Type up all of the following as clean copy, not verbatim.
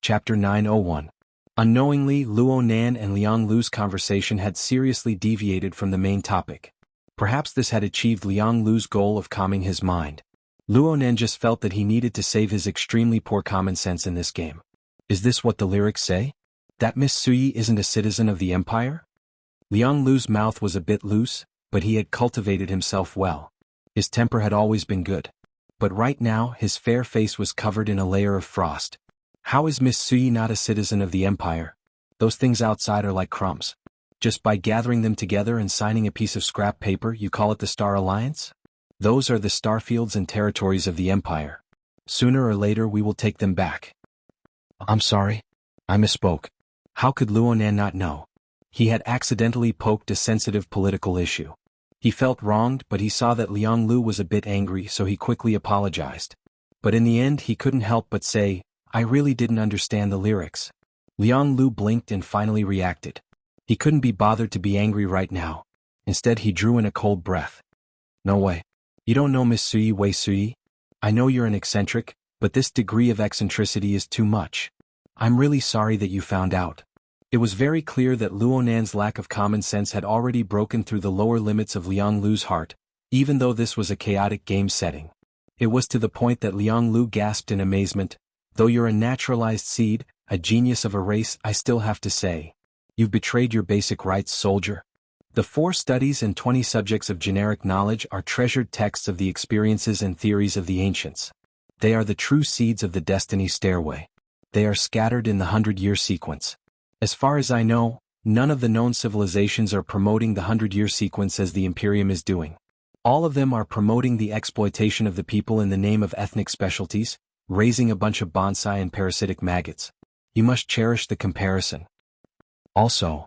Chapter 901. Unknowingly, Luo Nan and Liang Lu's conversation had seriously deviated from the main topic. Perhaps this had achieved Liang Lu's goal of calming his mind. Luo Nan just felt that he needed to save his extremely poor common sense in this game. Is this what the lyrics say? That Miss Sui isn't a citizen of the Empire? Liang Lu's mouth was a bit loose, but he had cultivated himself well. His temper had always been good. But right now his fair face was covered in a layer of frost. How is Miss Sui not a citizen of the Empire? Those things outside are like crumbs. Just by gathering them together and signing a piece of scrap paper you call it the Star Alliance? Those are the starfields and territories of the Empire. Sooner or later we will take them back. I'm sorry. I misspoke. How could Luo Nan not know? He had accidentally poked a sensitive political issue. He felt wronged, but he saw that Liang Lu was a bit angry, so he quickly apologized. But in the end he couldn't help but say, I really didn't understand the lyrics. Liang Lu blinked and finally reacted. He couldn't be bothered to be angry right now. Instead he drew in a cold breath. No way. You don't know Miss Sui Wei Sui? I know you're an eccentric, but this degree of eccentricity is too much. I'm really sorry that you found out. It was very clear that Luo Nan's lack of common sense had already broken through the lower limits of Liang Lu's heart, even though this was a chaotic game setting. It was to the point that Liang Lu gasped in amazement. Though you're a naturalized seed, a genius of a race, I still have to say. You've betrayed your basic rights, soldier. The 4 studies and 20 subjects of generic knowledge are treasured texts of the experiences and theories of the ancients. They are the true seeds of the destiny stairway. They are scattered in the 100-year sequence. As far as I know, none of the known civilizations are promoting the 100-year sequence as the Imperium is doing. All of them are promoting the exploitation of the people in the name of ethnic specialties, raising a bunch of bonsai and parasitic maggots. You must cherish the comparison. Also,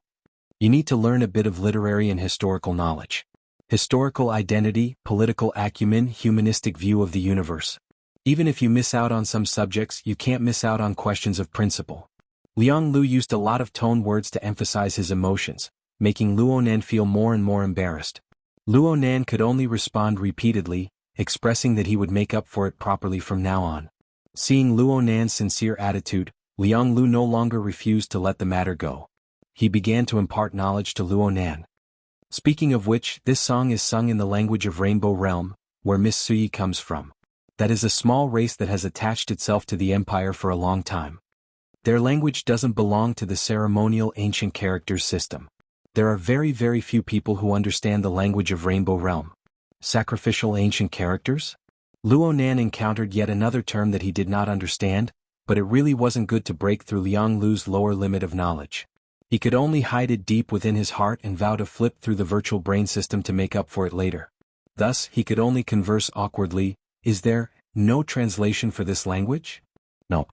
you need to learn a bit of literary and historical knowledge. Historical identity, political acumen, humanistic view of the universe. Even if you miss out on some subjects, you can't miss out on questions of principle. Liang Lu used a lot of tone words to emphasize his emotions, making Luo Nan feel more and more embarrassed. Luo Nan could only respond repeatedly, expressing that he would make up for it properly from now on. Seeing Luo Nan's sincere attitude, Liang Lu no longer refused to let the matter go. He began to impart knowledge to Luo Nan. Speaking of which, this song is sung in the language of Rainbow Realm, where Miss Sui comes from. That is a small race that has attached itself to the Empire for a long time. Their language doesn't belong to the ceremonial ancient characters system. There are very few people who understand the language of Rainbow Realm. Sacrificial ancient characters? Luo Nan encountered yet another term that he did not understand, but it really wasn't good to break through Liang Lu's lower limit of knowledge. He could only hide it deep within his heart and vow to flip through the virtual brain system to make up for it later. Thus, he could only converse awkwardly. Is there no translation for this language? No.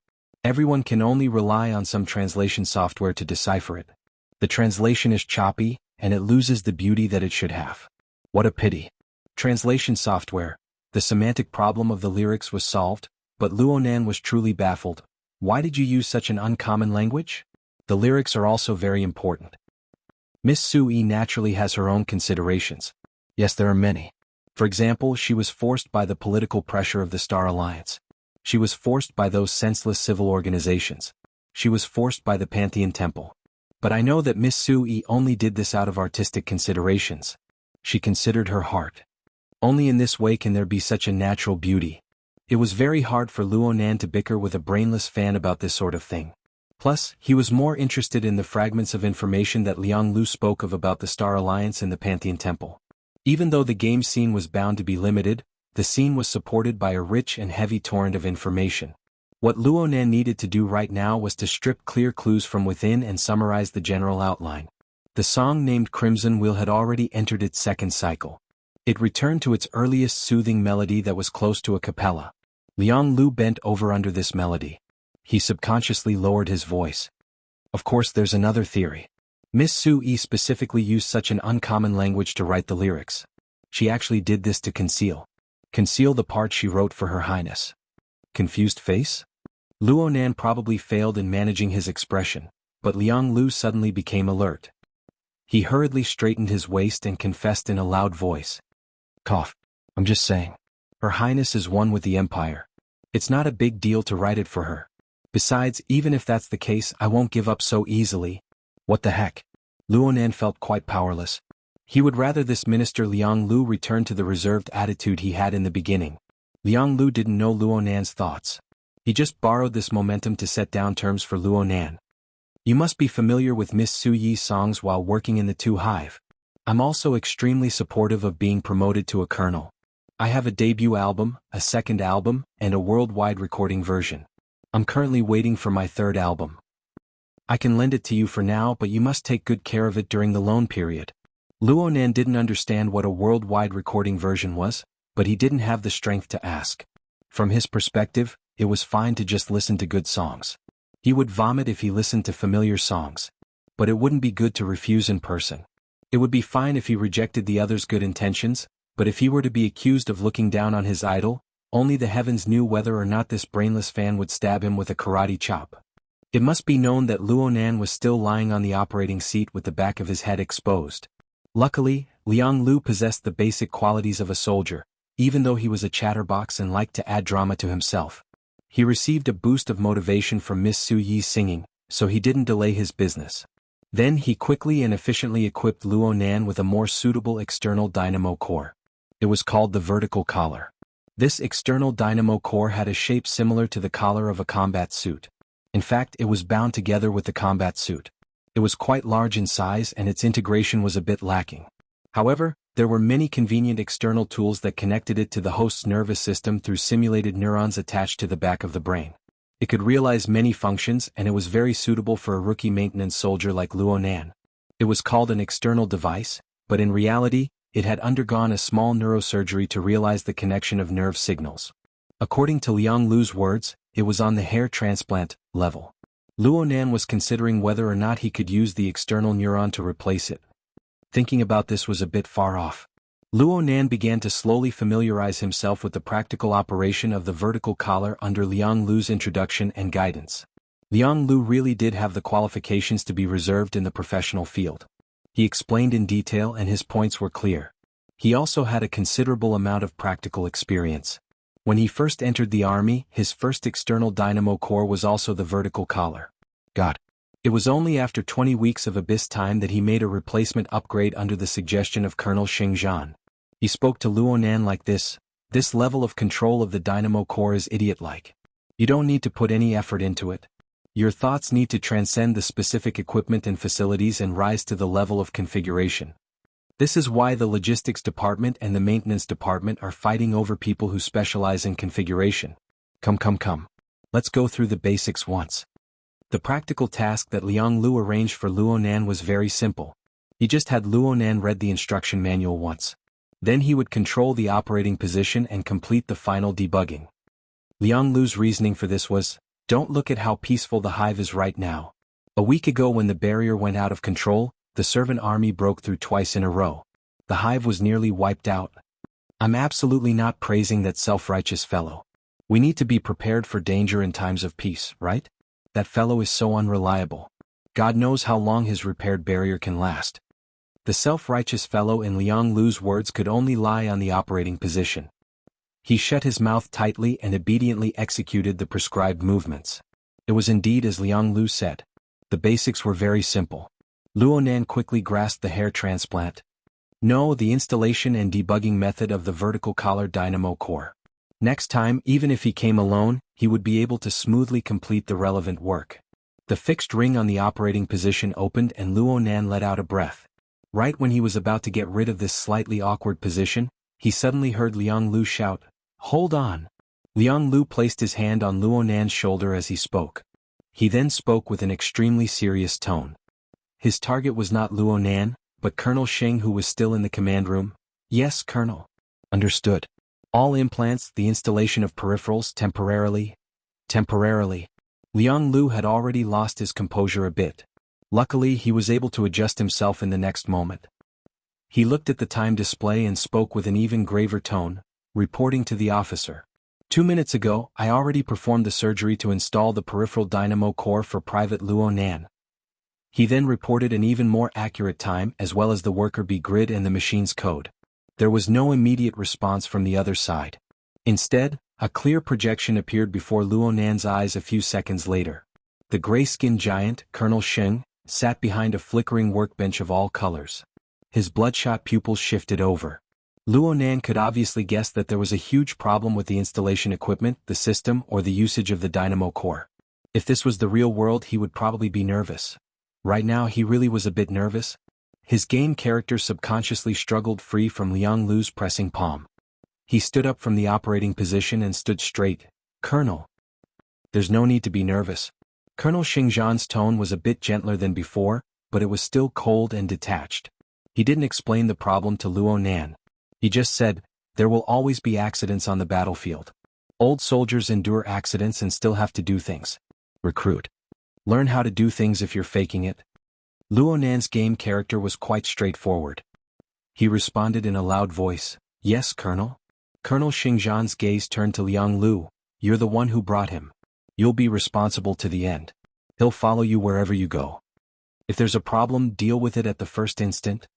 Everyone can only rely on some translation software to decipher it. The translation is choppy, and it loses the beauty that it should have. What a pity. Translation software. The semantic problem of the lyrics was solved, but Luo Nan was truly baffled. Why did you use such an uncommon language? The lyrics are also very important. Miss Sui naturally has her own considerations. Yes, there are many. For example, she was forced by the political pressure of the Star Alliance. She was forced by those senseless civil organizations. She was forced by the Pantheon Temple. But I know that Miss Sui only did this out of artistic considerations. She considered her heart. Only in this way can there be such a natural beauty. It was very hard for Luo Nan to bicker with a brainless fan about this sort of thing. Plus, he was more interested in the fragments of information that Liang Lu spoke of about the Star Alliance and the Pantheon Temple. Even though the game scene was bound to be limited, the scene was supported by a rich and heavy torrent of information. What Luo Nan needed to do right now was to strip clear clues from within and summarize the general outline. The song named Crimson Wheel had already entered its second cycle. It returned to its earliest soothing melody that was close to a cappella. Liang Lu bent over under this melody. He subconsciously lowered his voice. Of course, there's another theory. Miss Sui specifically used such an uncommon language to write the lyrics. She actually did this to conceal the part she wrote for Her Highness. Confused face? Luo Nan probably failed in managing his expression, but Liang Lu suddenly became alert. He hurriedly straightened his waist and confessed in a loud voice. Cough. I'm just saying. Her Highness is one with the Empire. It's not a big deal to write it for her. Besides, even if that's the case, I won't give up so easily. What the heck? Luonan felt quite powerless. He would rather this Minister Liang Lu return to the reserved attitude he had in the beginning. Liang Lu didn't know Luonan's thoughts. He just borrowed this momentum to set down terms for Luonan. You must be familiar with Miss Su Yi's songs while working in the Tu Hive. I'm also extremely supportive of being promoted to a colonel. I have a debut album, a second album, and a worldwide recording version. I'm currently waiting for my third album. I can lend it to you for now, but you must take good care of it during the loan period. Luonan didn't understand what a worldwide recording version was, but he didn't have the strength to ask. From his perspective, it was fine to just listen to good songs. He would vomit if he listened to familiar songs. But it wouldn't be good to refuse in person. It would be fine if he rejected the other's good intentions, but if he were to be accused of looking down on his idol, only the heavens knew whether or not this brainless fan would stab him with a karate chop. It must be known that Luonan was still lying on the operating seat with the back of his head exposed. Luckily, Liang Lu possessed the basic qualities of a soldier, even though he was a chatterbox and liked to add drama to himself. He received a boost of motivation from Miss Su Yi's singing, so he didn't delay his business. Then he quickly and efficiently equipped Luonan with a more suitable external dynamo core. It was called the vertical collar. This external dynamo core had a shape similar to the collar of a combat suit. In fact, it was bound together with the combat suit. It was quite large in size and its integration was a bit lacking. However, there were many convenient external tools that connected it to the host's nervous system through simulated neurons attached to the back of the brain. It could realize many functions and it was very suitable for a rookie maintenance soldier like Luonan. It was called an external device, but in reality, it had undergone a small neurosurgery to realize the connection of nerve signals. According to Liang Lu's words, it was on the hair transplant level. Luonan was considering whether or not he could use the external neuron to replace it. Thinking about this was a bit far off. Luonan began to slowly familiarize himself with the practical operation of the vertical collar under Liang Lu's introduction and guidance. Liang Lu really did have the qualifications to be reserved in the professional field. He explained in detail and his points were clear. He also had a considerable amount of practical experience. When he first entered the army, his first external dynamo core was also the vertical collar. God. It was only after 20 weeks of abyss time that he made a replacement upgrade under the suggestion of Colonel Xingjian. He spoke to Luonan like this: this level of control of the dynamo core is idiot-like. You don't need to put any effort into it. Your thoughts need to transcend the specific equipment and facilities and rise to the level of configuration. This is why the logistics department and the maintenance department are fighting over people who specialize in configuration. Come. Let's go through the basics once. The practical task that Liang Lu arranged for Luonan was very simple. He just had Luonan read the instruction manual once. Then he would control the operating position and complete the final debugging. Liang Lu's reasoning for this was, don't look at how peaceful the hive is right now. A week ago when the barrier went out of control, the servant army broke through twice in a row. The hive was nearly wiped out. I'm absolutely not praising that self-righteous fellow. We need to be prepared for danger in times of peace, right? That fellow is so unreliable. God knows how long his repaired barrier can last. The self-righteous fellow in Liang Lu's words could only lie on the operating position. He shut his mouth tightly and obediently executed the prescribed movements. It was indeed as Liang Lu said. The basics were very simple. Luonan quickly grasped the hair transplant. No, the installation and debugging method of the vertical collar dynamo core. Next time, even if he came alone, he would be able to smoothly complete the relevant work. The fixed ring on the operating position opened and Luonan let out a breath. Right when he was about to get rid of this slightly awkward position, he suddenly heard Liang Lu shout, "Hold on!" Liang Lu placed his hand on Luonan's shoulder as he spoke. He then spoke with an extremely serious tone. His target was not Luonan, but Colonel Sheng, who was still in the command room. Yes, Colonel. Understood. All implants, the installation of peripherals temporarily. Liang Lu had already lost his composure a bit. Luckily, he was able to adjust himself in the next moment. He looked at the time display and spoke with an even graver tone, reporting to the officer. 2 minutes ago, I already performed the surgery to install the peripheral dynamo core for Private Luonan. He then reported an even more accurate time as well as the worker bee grid and the machine's code. There was no immediate response from the other side. Instead, A clear projection appeared before Luo Nan's eyes a few seconds later. The gray-skinned giant, Colonel Sheng, sat behind a flickering workbench of all colors. His bloodshot pupils shifted over. Luo Nan could obviously guess that there was a huge problem with the installation equipment, the system, or the usage of the dynamo core. If this was the real world, he would probably be nervous. Right now he really was a bit nervous. His game character subconsciously struggled free from Liang Lu's pressing palm. He stood up from the operating position and stood straight. "Colonel. There's no need to be nervous." Colonel Xingzhan's tone was a bit gentler than before, but it was still cold and detached. He didn't explain the problem to Luo Nan. He just said, "There will always be accidents on the battlefield. Old soldiers endure accidents and still have to do things. Recruit. Learn how to do things if you're faking it." Luo Nan's game character was quite straightforward. He responded in a loud voice, "Yes, Colonel." Colonel Xingzhan's gaze turned to Liang Lu. "You're the one who brought him. You'll be responsible to the end. He'll follow you wherever you go. If there's a problem, deal with it at the first instant.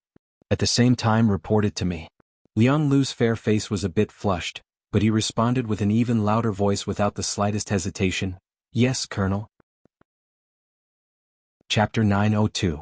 At the same time, report it to me." Liang Lu's fair face was a bit flushed, but he responded with an even louder voice without the slightest hesitation, "Yes, Colonel." Chapter 902.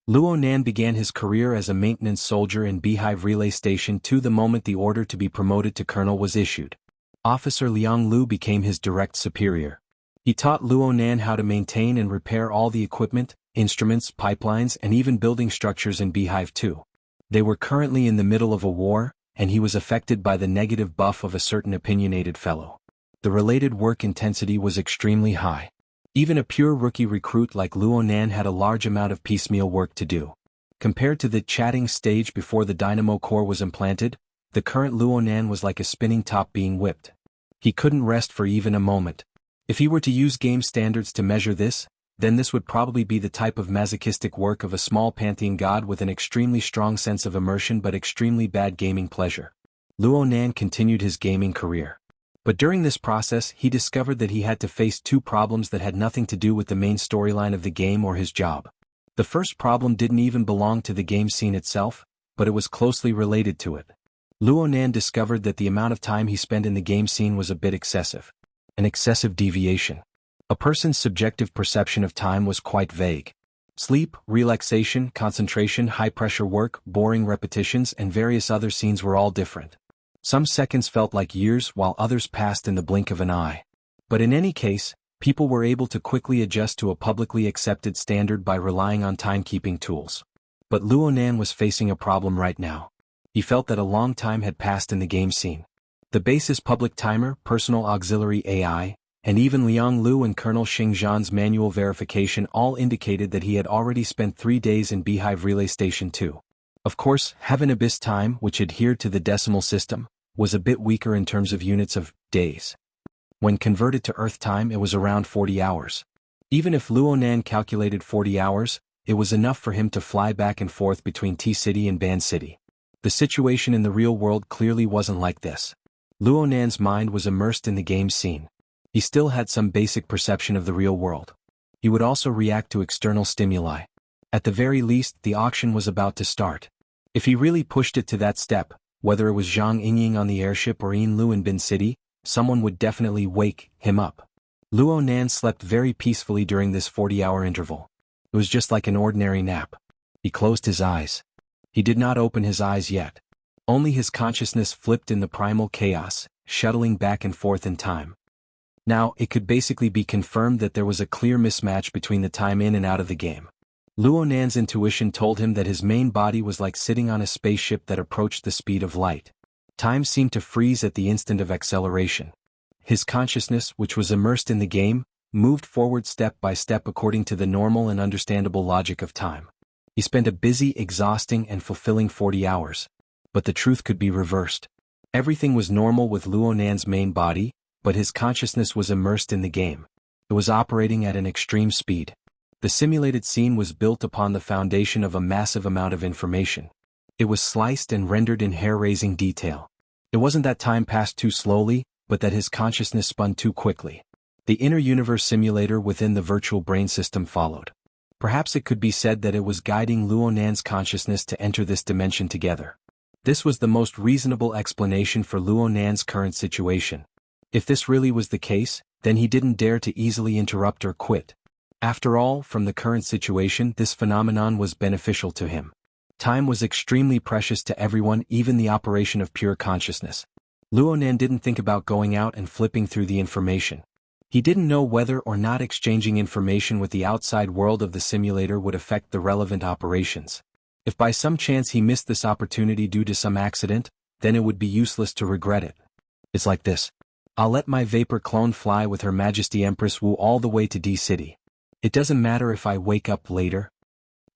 Luo Nan began his career as a maintenance soldier in Beehive Relay Station 2 the moment the order to be promoted to colonel was issued. Officer Liang Lu became his direct superior. He taught Luo Nan how to maintain and repair all the equipment, instruments, pipelines, and even building structures in Beehive 2. They were currently in the middle of a war, and he was affected by the negative buff of a certain opinionated fellow. The related work intensity was extremely high. Even a pure rookie recruit like Luo Nan had a large amount of piecemeal work to do. Compared to the chatting stage before the dynamo core was implanted, the current Luo Nan was like a spinning top being whipped. He couldn't rest for even a moment. If he were to use game standards to measure this, then this would probably be the type of masochistic work of a small pantheon god with an extremely strong sense of immersion but extremely bad gaming pleasure. Luo Nan continued his gaming career. But during this process he discovered that he had to face two problems that had nothing to do with the main storyline of the game or his job. The first problem didn't even belong to the game scene itself, but it was closely related to it. Luo Nan discovered that the amount of time he spent in the game scene was a bit excessive. An excessive deviation. A person's subjective perception of time was quite vague. Sleep, relaxation, concentration, high-pressure work, boring repetitions, and various other scenes were all different. Some seconds felt like years while others passed in the blink of an eye. But in any case, people were able to quickly adjust to a publicly accepted standard by relying on timekeeping tools. But Luo Nan was facing a problem right now. He felt that a long time had passed in the game scene. The base's public timer, personal auxiliary AI, and even Liang Lu and Colonel Xingzhan's manual verification all indicated that he had already spent 3 days in Beehive Relay Station 2. Of course, Heaven Abyss time, which adhered to the decimal system, was a bit weaker in terms of units of days. When converted to Earth time it was around 40 hours. Even if Luo Nan calculated 40 hours, it was enough for him to fly back and forth between T-City and Ban City. The situation in the real world clearly wasn't like this. Luo Nan's mind was immersed in the game scene. He still had some basic perception of the real world. He would also react to external stimuli. At the very least, the auction was about to start. If he really pushed it to that step, whether it was Zhang Yingying on the airship or Yin Lu in Bin City, someone would definitely wake him up. Luo Nan slept very peacefully during this 40-hour interval. It was just like an ordinary nap. He closed his eyes. He did not open his eyes yet. Only his consciousness flipped in the primal chaos, shuttling back and forth in time. Now, it could basically be confirmed that there was a clear mismatch between the time in and out of the game. Luo Nan's intuition told him that his main body was like sitting on a spaceship that approached the speed of light. Time seemed to freeze at the instant of acceleration. His consciousness, which was immersed in the game, moved forward step by step according to the normal and understandable logic of time. He spent a busy, exhausting, and fulfilling 40 hours. But the truth could be reversed. Everything was normal with Luo Nan's main body, but his consciousness was immersed in the game. It was operating at an extreme speed. The simulated scene was built upon the foundation of a massive amount of information. It was sliced and rendered in hair-raising detail. It wasn't that time passed too slowly, but that his consciousness spun too quickly. The inner universe simulator within the virtual brain system followed. Perhaps it could be said that it was guiding Luo Nan's consciousness to enter this dimension together. This was the most reasonable explanation for Luo Nan's current situation. If this really was the case, then he didn't dare to easily interrupt or quit. After all, from the current situation, this phenomenon was beneficial to him. Time was extremely precious to everyone, even the operation of pure consciousness. Luonan didn't think about going out and flipping through the information. He didn't know whether or not exchanging information with the outside world of the simulator would affect the relevant operations. If by some chance he missed this opportunity due to some accident, then it would be useless to regret it. It's like this. I'll let my vapor clone fly with Her Majesty Empress Wu all the way to D-City. It doesn't matter if I wake up later.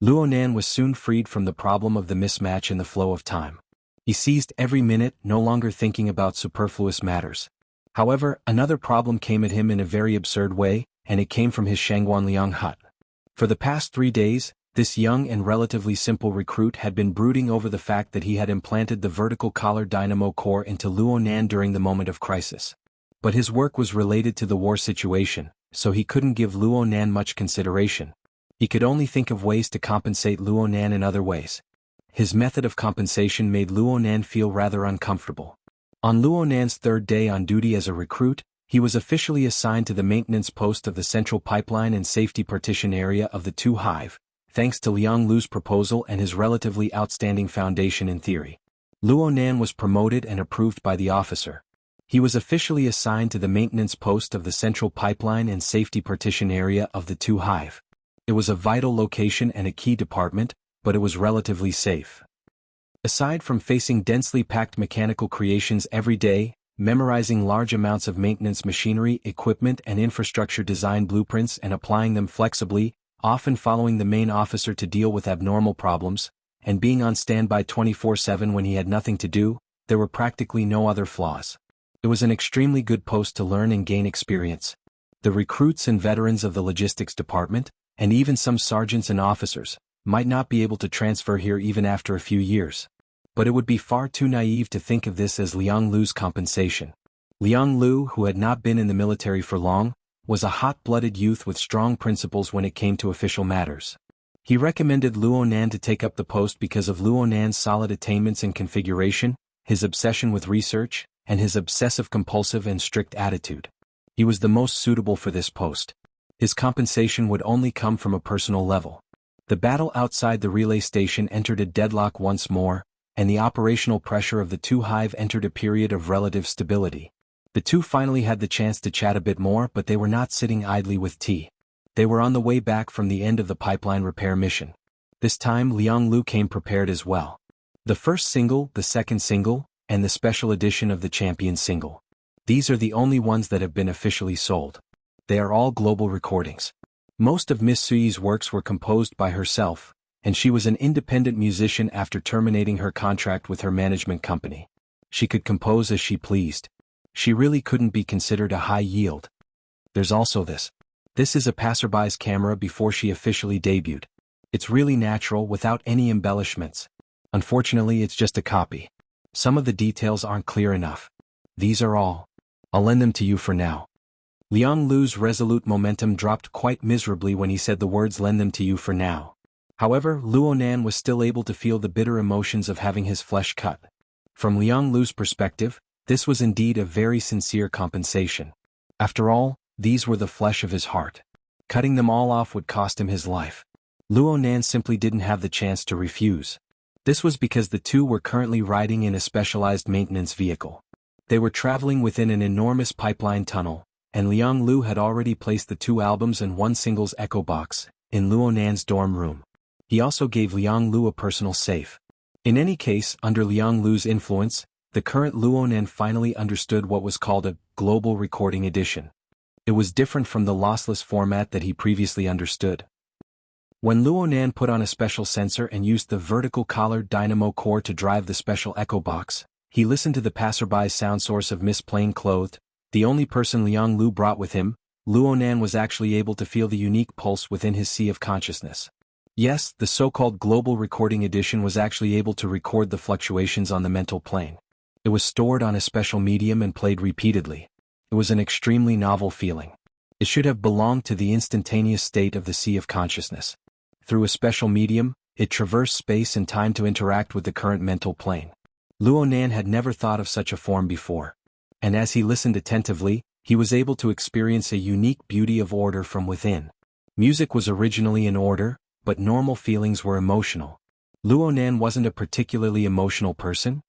Luonan was soon freed from the problem of the mismatch in the flow of time. He seized every minute, no longer thinking about superfluous matters. However, another problem came at him in a very absurd way, and it came from his Xuanhuan Liang hut. For the past 3 days, this young and relatively simple recruit had been brooding over the fact that he had implanted the vertical collar dynamo core into Luonan during the moment of crisis. But his work was related to the war situation, so he couldn't give Luonan much consideration. He could only think of ways to compensate Luonan in other ways. His method of compensation made Luonan feel rather uncomfortable. On Luonan's 3rd day on duty as a recruit, he was officially assigned to the maintenance post of the central pipeline and safety partition area of the 2 Hive, thanks to Liang Lu's proposal and his relatively outstanding foundation in theory. Luonan was promoted and approved by the officer. He was officially assigned to the maintenance post of the central pipeline and safety partition area of the 2 Hive. It was a vital location and a key department, but it was relatively safe. Aside from facing densely packed mechanical creations every day, memorizing large amounts of maintenance machinery, equipment and infrastructure design blueprints and applying them flexibly, often following the main officer to deal with abnormal problems, and being on standby 24/7 when he had nothing to do, there were practically no other flaws. It was an extremely good post to learn and gain experience. The recruits and veterans of the logistics department, and even some sergeants and officers, might not be able to transfer here even after a few years. But it would be far too naive to think of this as Liang Lu's compensation. Liang Lu, who had not been in the military for long, was a hot-blooded youth with strong principles when it came to official matters. He recommended Luonan to take up the post because of Luonan's solid attainments in configuration, his obsession with research, and his obsessive-compulsive and strict attitude. He was the most suitable for this post. His compensation would only come from a personal level. The battle outside the relay station entered a deadlock once more, and the operational pressure of the 2 Hive entered a period of relative stability. The two finally had the chance to chat a bit more, but they were not sitting idly with tea. They were on the way back from the end of the pipeline repair mission. This time Liang Lu came prepared as well. The first single, the second single, and the special edition of the champion single. These are the only ones that have been officially sold. They are all global recordings. Most of Miss Suyi's works were composed by herself, and she was an independent musician after terminating her contract with her management company. She could compose as she pleased. She really couldn't be considered a high yield. There's also this. This is a passerby's camera before she officially debuted. It's really natural without any embellishments. Unfortunately, it's just a copy. Some of the details aren't clear enough. These are all. I'll lend them to you for now. Liang Lu's resolute momentum dropped quite miserably when he said the words "lend them to you for now." However, Luonan was still able to feel the bitter emotions of having his flesh cut. From Liang Lu's perspective, this was indeed a very sincere compensation. After all, these were the flesh of his heart. Cutting them all off would cost him his life. Luonan simply didn't have the chance to refuse. This was because the two were currently riding in a specialized maintenance vehicle. They were traveling within an enormous pipeline tunnel, and Liang Lu had already placed the 2 albums and 1 singles echo box in Luonan's dorm room. He also gave Liang Lu a personal safe. In any case, under Liang Lu's influence, the current Luonan finally understood what was called a global recording edition. It was different from the lossless format that he previously understood. When Luonan put on a special sensor and used the vertical collared dynamo core to drive the special echo box, he listened to the passerby's sound source of Miss Plain Clothed, the only person Liang Lu brought with him. Luonan was actually able to feel the unique pulse within his sea of consciousness. Yes, the so-called global recording edition was actually able to record the fluctuations on the mental plane. It was stored on a special medium and played repeatedly. It was an extremely novel feeling. It should have belonged to the instantaneous state of the sea of consciousness. Through a special medium, it traversed space and time to interact with the current mental plane. Luonan had never thought of such a form before. and as he listened attentively, he was able to experience a unique beauty of order from within. Music was originally in order, but normal feelings were emotional. Luonan wasn't a particularly emotional person.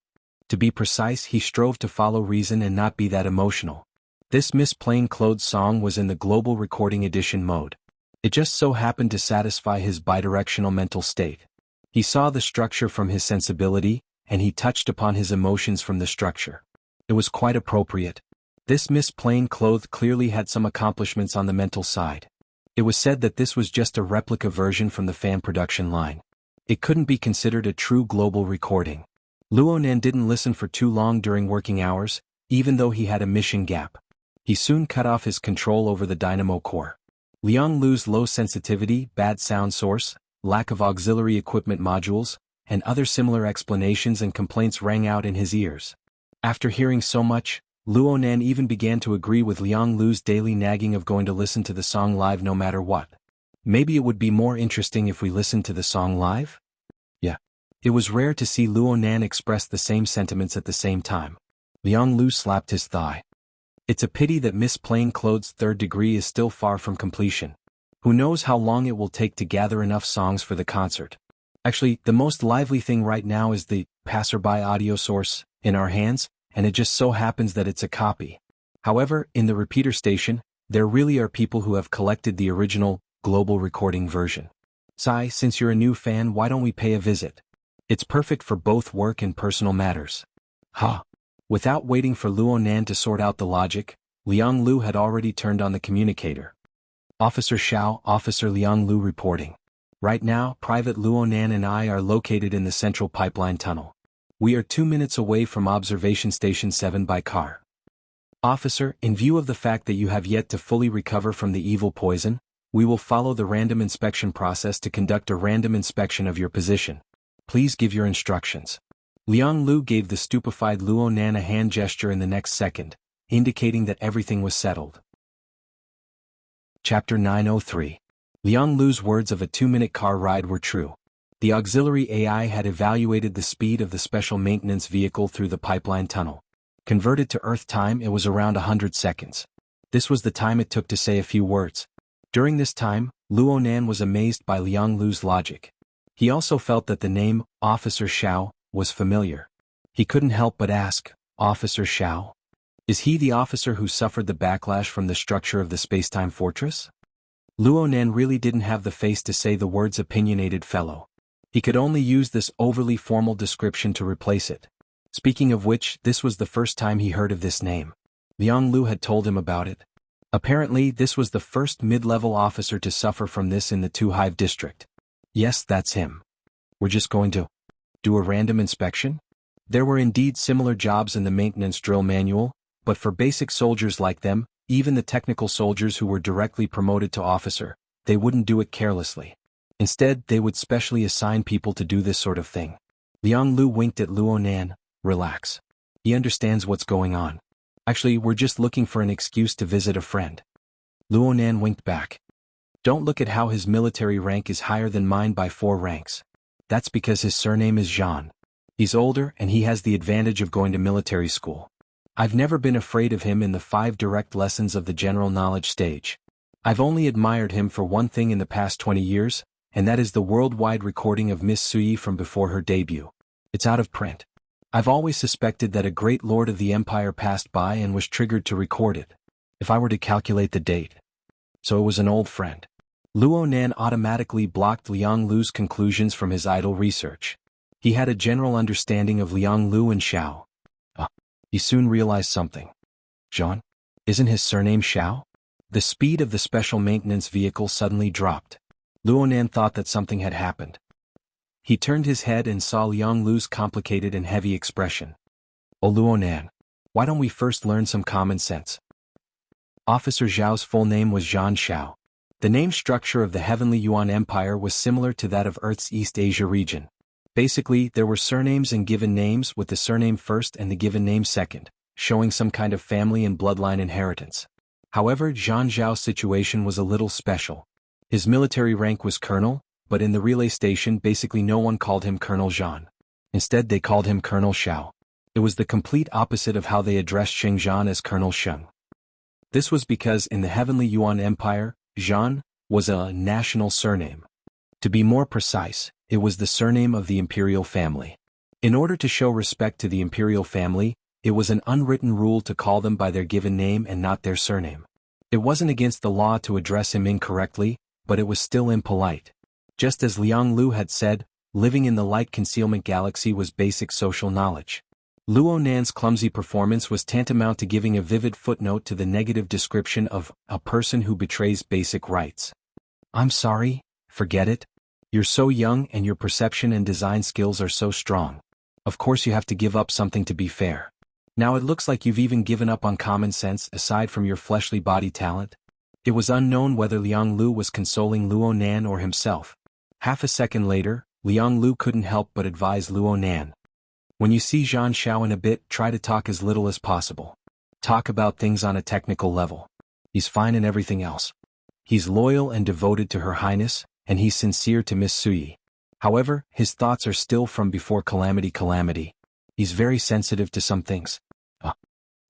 To be precise, he strove to follow reason and not be that emotional. This Miss Plainclothes song was in the global recording edition mode. It just so happened to satisfy his bidirectional mental state. He saw the structure from his sensibility, and he touched upon his emotions from the structure. It was quite appropriate. This Miss Plainclothes clearly had some accomplishments on the mental side. It was said that this was just a replica version from the fan production line. It couldn't be considered a true global recording. Luonan didn't listen for too long during working hours, even though he had a mission gap. He soon cut off his control over the dynamo core. Liang Lu's low sensitivity, bad sound source, lack of auxiliary equipment modules, and other similar explanations and complaints rang out in his ears. After hearing so much, Luonan even began to agree with Liang Lu's daily nagging of going to listen to the song live no matter what. Maybe it would be more interesting if we listened to the song live? Yeah. It was rare to see Luonan express the same sentiments at the same time. Liang Lu slapped his thigh. It's a pity that Miss Plainclothes' third degree is still far from completion. Who knows how long it will take to gather enough songs for the concert. Actually, the most lively thing right now is the passerby audio source in our hands, and it just so happens that it's a copy. However, in the repeater station, there really are people who have collected the original, global recording version. Sai, since you're a new fan, why don't we pay a visit? It's perfect for both work and personal matters. Ha! Without waiting for Luonan to sort out the logic, Liang Lu had already turned on the communicator. Officer Xiao, Officer Liang Lu reporting. Right now, Private Luonan and I are located in the central pipeline tunnel. We are 2 minutes away from Observation Station 7 by car. Officer, in view of the fact that you have yet to fully recover from the evil poison, we will follow the random inspection process to conduct a random inspection of your position. Please give your instructions. Liang Lu gave the stupefied Luonan a hand gesture in the next second, indicating that everything was settled. Chapter 903. Liang Lu's words of a 2-minute car ride were true. The auxiliary AI had evaluated the speed of the special maintenance vehicle through the pipeline tunnel. Converted to Earth time, it was around 100 seconds. This was the time it took to say a few words. During this time, Luonan was amazed by Liang Lu's logic. He also felt that the name, Officer Xiao, was familiar. He couldn't help but ask, Officer Xiao? Is he the officer who suffered the backlash from the structure of the space-time fortress? Luonan really didn't have the face to say the words opinionated fellow. He could only use this overly formal description to replace it. Speaking of which, this was the first time he heard of this name. Liang Lu had told him about it. Apparently, this was the first mid-level officer to suffer from this in the Two Hive district. Yes, that's him. We're just going to do a random inspection? There were indeed similar jobs in the maintenance drill manual, but for basic soldiers like them, even the technical soldiers who were directly promoted to officer, they wouldn't do it carelessly. Instead, they would specially assign people to do this sort of thing. Liang Lu winked at Luonan. Relax. He understands what's going on. Actually, we're just looking for an excuse to visit a friend. Luonan winked back. Don't look at how his military rank is higher than mine by 4 ranks. That's because his surname is Zhan. He's older and he has the advantage of going to military school. I've never been afraid of him in the 5 direct lessons of the general knowledge stage. I've only admired him for one thing in the past 20 years, and that is the worldwide recording of Miss Suyi from before her debut. It's out of print. I've always suspected that a great lord of the empire passed by and was triggered to record it. If I were to calculate the date. So it was an old friend. Luonan automatically blocked Liang Lu's conclusions from his idle research. He had a general understanding of Liang Lu and Xiao. He soon realized something. Zhan? Isn't his surname Xiao? The speed of the special maintenance vehicle suddenly dropped. Luonan thought that something had happened. He turned his head and saw Liang Lu's complicated and heavy expression. Oh Luonan, why don't we first learn some common sense? Officer Zhao's full name was Zhan Xiao. The name structure of the Heavenly Yuan Empire was similar to that of Earth's East Asia region. Basically, there were surnames and given names with the surname first and the given name second, showing some kind of family and bloodline inheritance. However, Zhan Zhao's situation was a little special. His military rank was colonel, but in the relay station basically no one called him Colonel Zhan. Instead they called him Colonel Xiao. It was the complete opposite of how they addressed Xingzhan as Colonel Sheng. This was because in the Heavenly Yuan Empire, Zhan was a national surname. To be more precise, it was the surname of the imperial family. In order to show respect to the imperial family, it was an unwritten rule to call them by their given name and not their surname. It wasn't against the law to address him incorrectly, but it was still impolite. Just as Liang Lu had said, living in the light concealment galaxy was basic social knowledge. Luo Nan's clumsy performance was tantamount to giving a vivid footnote to the negative description of a person who betrays basic rights. I'm sorry, forget it. You're so young and your perception and design skills are so strong. Of course you have to give up something to be fair. Now it looks like you've even given up on common sense aside from your fleshly body talent. It was unknown whether Liang Lu was consoling Luo Nan or himself. Half a second later, Liang Lu couldn't help but advise Luo Nan. When you see Zhan Xiao in a bit, try to talk as little as possible. Talk about things on a technical level. He's fine in everything else. He's loyal and devoted to Her Highness, and he's sincere to Miss Suyi. However, his thoughts are still from before calamity. He's very sensitive to some things.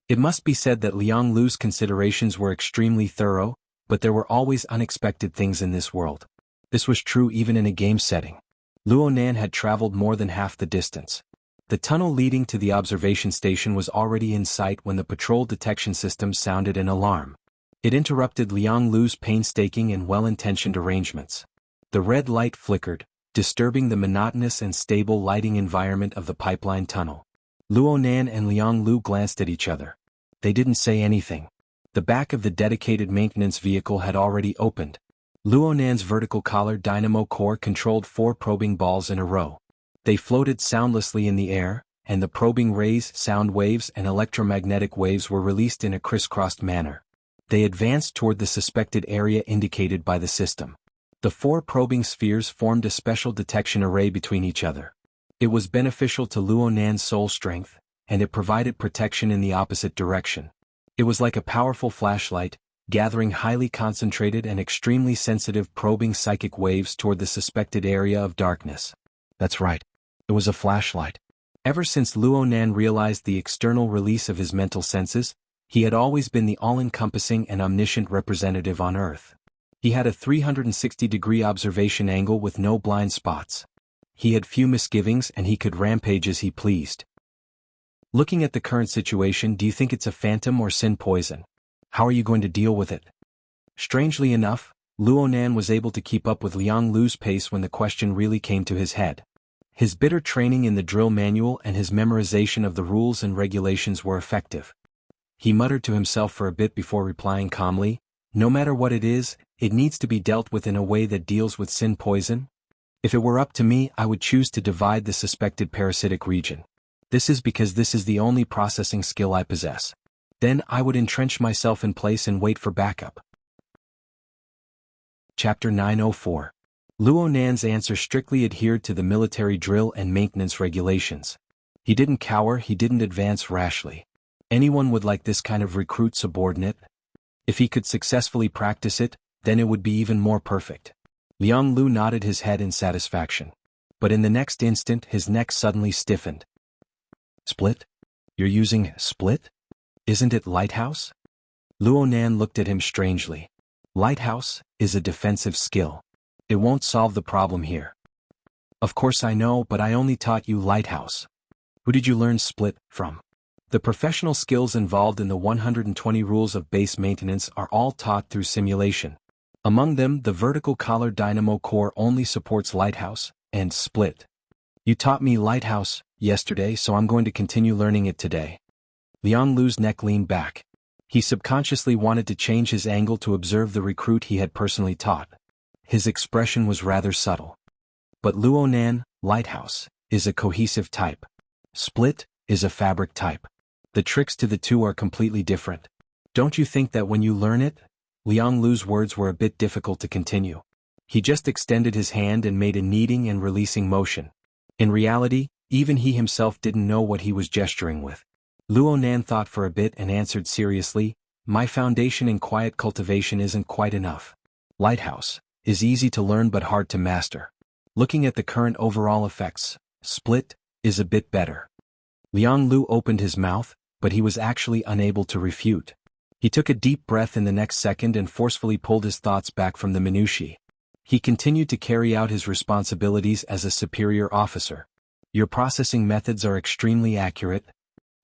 It must be said that Liang Lu's considerations were extremely thorough, but there were always unexpected things in this world. This was true even in a game setting. Luo Nan had traveled more than half the distance. The tunnel leading to the observation station was already in sight when the patrol detection system sounded an alarm. It interrupted Liang Lu's painstaking and well-intentioned arrangements. The red light flickered, disturbing the monotonous and stable lighting environment of the pipeline tunnel. Luo Nan and Liang Lu glanced at each other. They didn't say anything. The back of the dedicated maintenance vehicle had already opened. Luo Nan's vertical collar dynamo core controlled 4 probing balls in a row. They floated soundlessly in the air, and the probing rays, sound waves, and electromagnetic waves were released in a crisscrossed manner. They advanced toward the suspected area indicated by the system. The 4 probing spheres formed a special detection array between each other. It was beneficial to Luo Nan's soul strength, and it provided protection in the opposite direction. It was like a powerful flashlight, gathering highly concentrated and extremely sensitive probing psychic waves toward the suspected area of darkness. That's right. It was a flashlight. Ever since Luo Nan realized the external release of his mental senses, he had always been the all-encompassing and omniscient representative on Earth. He had a 360-degree observation angle with no blind spots. He had few misgivings and he could rampage as he pleased. Looking at the current situation, do you think it's a phantom or sin poison? How are you going to deal with it? Strangely enough, Luo Nan was able to keep up with Liang Lu's pace when the question really came to his head. His bitter training in the drill manual and his memorization of the rules and regulations were effective. He muttered to himself for a bit before replying calmly, "No matter what it is, it needs to be dealt with in a way that deals with sin poison. If it were up to me, I would choose to divide the suspected parasitic region. This is because this is the only processing skill I possess. Then I would entrench myself in place and wait for backup." Chapter 904. Luo Nan's answer strictly adhered to the military drill and maintenance regulations. He didn't cower, he didn't advance rashly. Anyone would like this kind of recruit subordinate. If he could successfully practice it, then it would be even more perfect. Liang Lu nodded his head in satisfaction. But in the next instant his neck suddenly stiffened. "Split? You're using split? Isn't it lighthouse?" Luo Nan looked at him strangely. "Lighthouse is a defensive skill. It won't solve the problem here." "Of course I know, but I only taught you lighthouse. Who did you learn split from?" The professional skills involved in the 120 rules of base maintenance are all taught through simulation. Among them, the vertical collar dynamo core only supports lighthouse and split. You taught me lighthouse yesterday, so I'm going to continue learning it today. Liang Lu's neck leaned back. He subconsciously wanted to change his angle to observe the recruit he had personally taught. His expression was rather subtle. But Luo Nan, lighthouse, is a cohesive type. Split is a fabric type. The tricks to the two are completely different. Don't you think that when you learn it? Liang Lu's words were a bit difficult to continue. He just extended his hand and made a kneading and releasing motion. In reality, even he himself didn't know what he was gesturing with. Luo Nan thought for a bit and answered seriously, "My foundation in quiet cultivation isn't quite enough. Lighthouse is easy to learn but hard to master. Looking at the current overall effects, split is a bit better." Liang Lu opened his mouth, but he was actually unable to refute. He took a deep breath in the next second and forcefully pulled his thoughts back from the minutiae. He continued to carry out his responsibilities as a superior officer. Your processing methods are extremely accurate.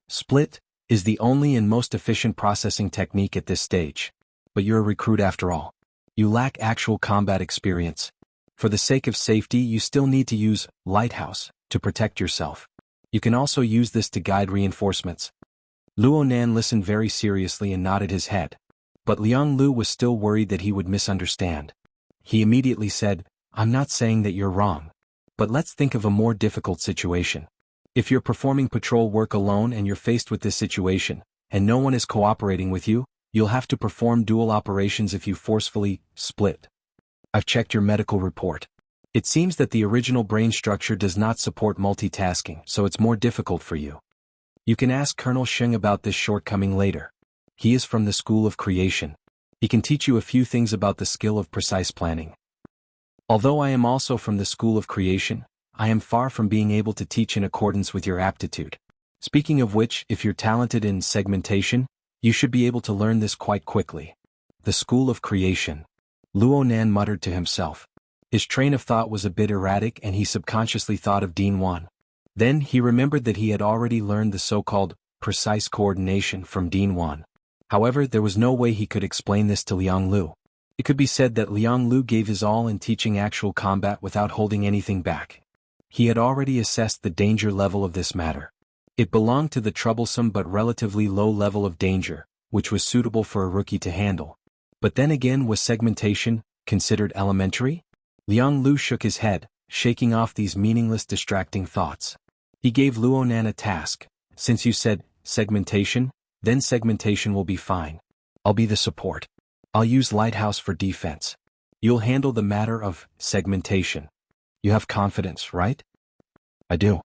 Split is the only and most efficient processing technique at this stage. But you're a recruit after all. You lack actual combat experience. For the sake of safety, you still need to use lighthouse to protect yourself. You can also use this to guide reinforcements. Luonan listened very seriously and nodded his head. But Liang Lu was still worried that he would misunderstand. He immediately said, "I'm not saying that you're wrong. But let's think of a more difficult situation. If you're performing patrol work alone and you're faced with this situation, and no one is cooperating with you, you'll have to perform dual operations if you forcefully split. I've checked your medical report. It seems that the original brain structure does not support multitasking, so it's more difficult for you. You can ask Colonel Sheng about this shortcoming later. He is from the School of Creation. He can teach you a few things about the skill of precise planning. Although I am also from the School of Creation, I am far from being able to teach in accordance with your aptitude. Speaking of which, if you're talented in segmentation, you should be able to learn this quite quickly." The School of Creation. Luonan muttered to himself. His train of thought was a bit erratic and he subconsciously thought of Xuanhuan. Then he remembered that he had already learned the so-called precise coordination from Xuanhuan. However, there was no way he could explain this to Liang Lu. It could be said that Liang Lu gave his all in teaching actual combat without holding anything back. He had already assessed the danger level of this matter. It belonged to the troublesome but relatively low level of danger, which was suitable for a rookie to handle. But then again, was segmentation considered elementary? Liang Lu shook his head, shaking off these meaningless distracting thoughts. He gave Luonan a task. "Since you said segmentation, then segmentation will be fine. I'll be the support. I'll use lighthouse for defense. You'll handle the matter of segmentation. You have confidence, right?" "I do."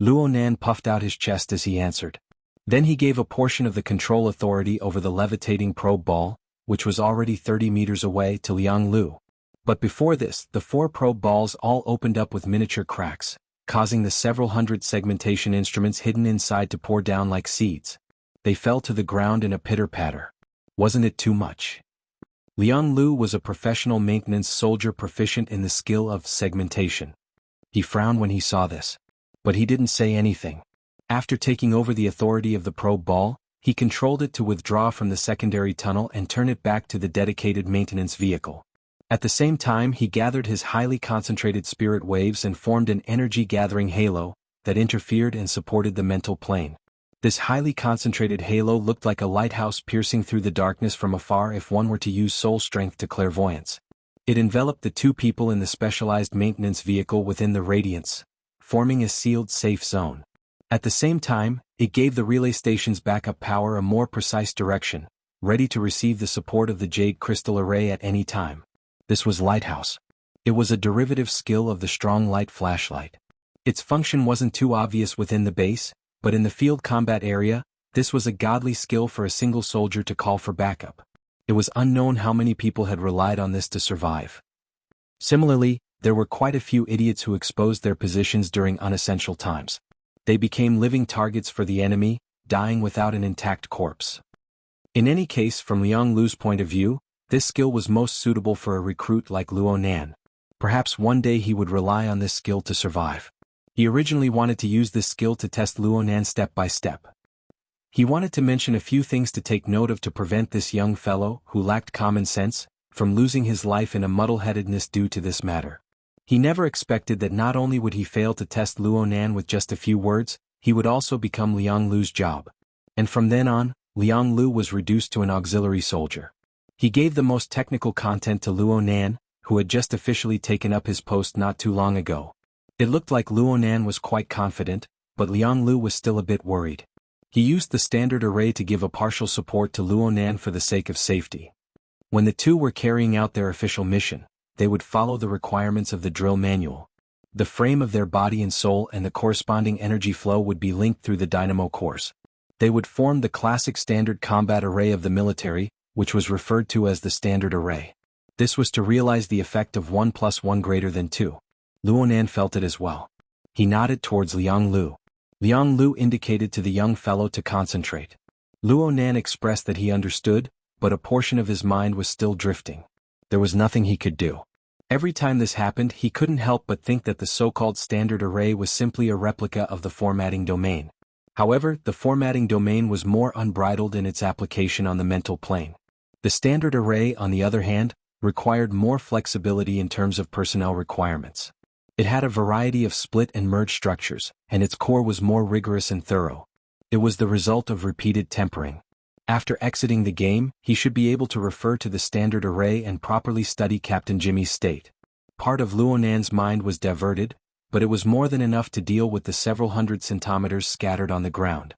Luonan puffed out his chest as he answered. Then he gave a portion of the control authority over the levitating probe ball, which was already 30 meters away, to Liang Lu. But before this, the 4 probe balls all opened up with miniature cracks, causing the several hundred segmentation instruments hidden inside to pour down like seeds. They fell to the ground in a pitter-patter. Wasn't it too much? Liang Lu was a professional maintenance soldier proficient in the skill of segmentation. He frowned when he saw this. But he didn't say anything. After taking over the authority of the probe ball, he controlled it to withdraw from the secondary tunnel and turn it back to the dedicated maintenance vehicle. At the same time, he gathered his highly concentrated spirit waves and formed an energy-gathering halo that interfered and supported the mental plane. This highly concentrated halo looked like a lighthouse piercing through the darkness from afar if one were to use soul strength to clairvoyance. It enveloped the 2 people in the specialized maintenance vehicle within the radiance, forming a sealed safe zone. At the same time, it gave the relay station's backup power a more precise direction, ready to receive the support of the jade crystal array at any time. This was lighthouse. It was a derivative skill of the strong light flashlight. Its function wasn't too obvious within the base, but in the field combat area, this was a godly skill for a single soldier to call for backup. It was unknown how many people had relied on this to survive. Similarly, there were quite a few idiots who exposed their positions during unessential times. They became living targets for the enemy, dying without an intact corpse. In any case, from Liang Lu's point of view, this skill was most suitable for a recruit like Luonan. Perhaps one day he would rely on this skill to survive. He originally wanted to use this skill to test Luonan step by step. He wanted to mention a few things to take note of to prevent this young fellow, who lacked common sense, from losing his life in a muddle-headedness due to this matter. He never expected that not only would he fail to test Luonan with just a few words, he would also become Liang Lu's job. And from then on, Liang Lu was reduced to an auxiliary soldier. He gave the most technical content to Luonan, who had just officially taken up his post not too long ago. It looked like Luonan was quite confident, but Liang Lu was still a bit worried. He used the standard array to give a partial support to Luonan for the sake of safety. When the 2 were carrying out their official mission, they would follow the requirements of the drill manual. The frame of their body and soul and the corresponding energy flow would be linked through the dynamo cores. They would form the classic standard combat array of the military, which was referred to as the standard array. This was to realize the effect of 1 + 1 greater than 2. Luonan felt it as well. He nodded towards Liang Lu. Liang Lu indicated to the young fellow to concentrate. Luo Nan expressed that he understood, but a portion of his mind was still drifting. There was nothing he could do. Every time this happened, he couldn't help but think that the so-called standard array was simply a replica of the formatting domain. However, the formatting domain was more unbridled in its application on the mental plane. The standard array, on the other hand, required more flexibility in terms of personnel requirements. It had a variety of split and merge structures, and its core was more rigorous and thorough. It was the result of repeated tempering. After exiting the game, he should be able to refer to the standard array and properly study Captain Jimmy's state. Part of Luo Nan's mind was diverted, but it was more than enough to deal with the several hundred centimeters scattered on the ground.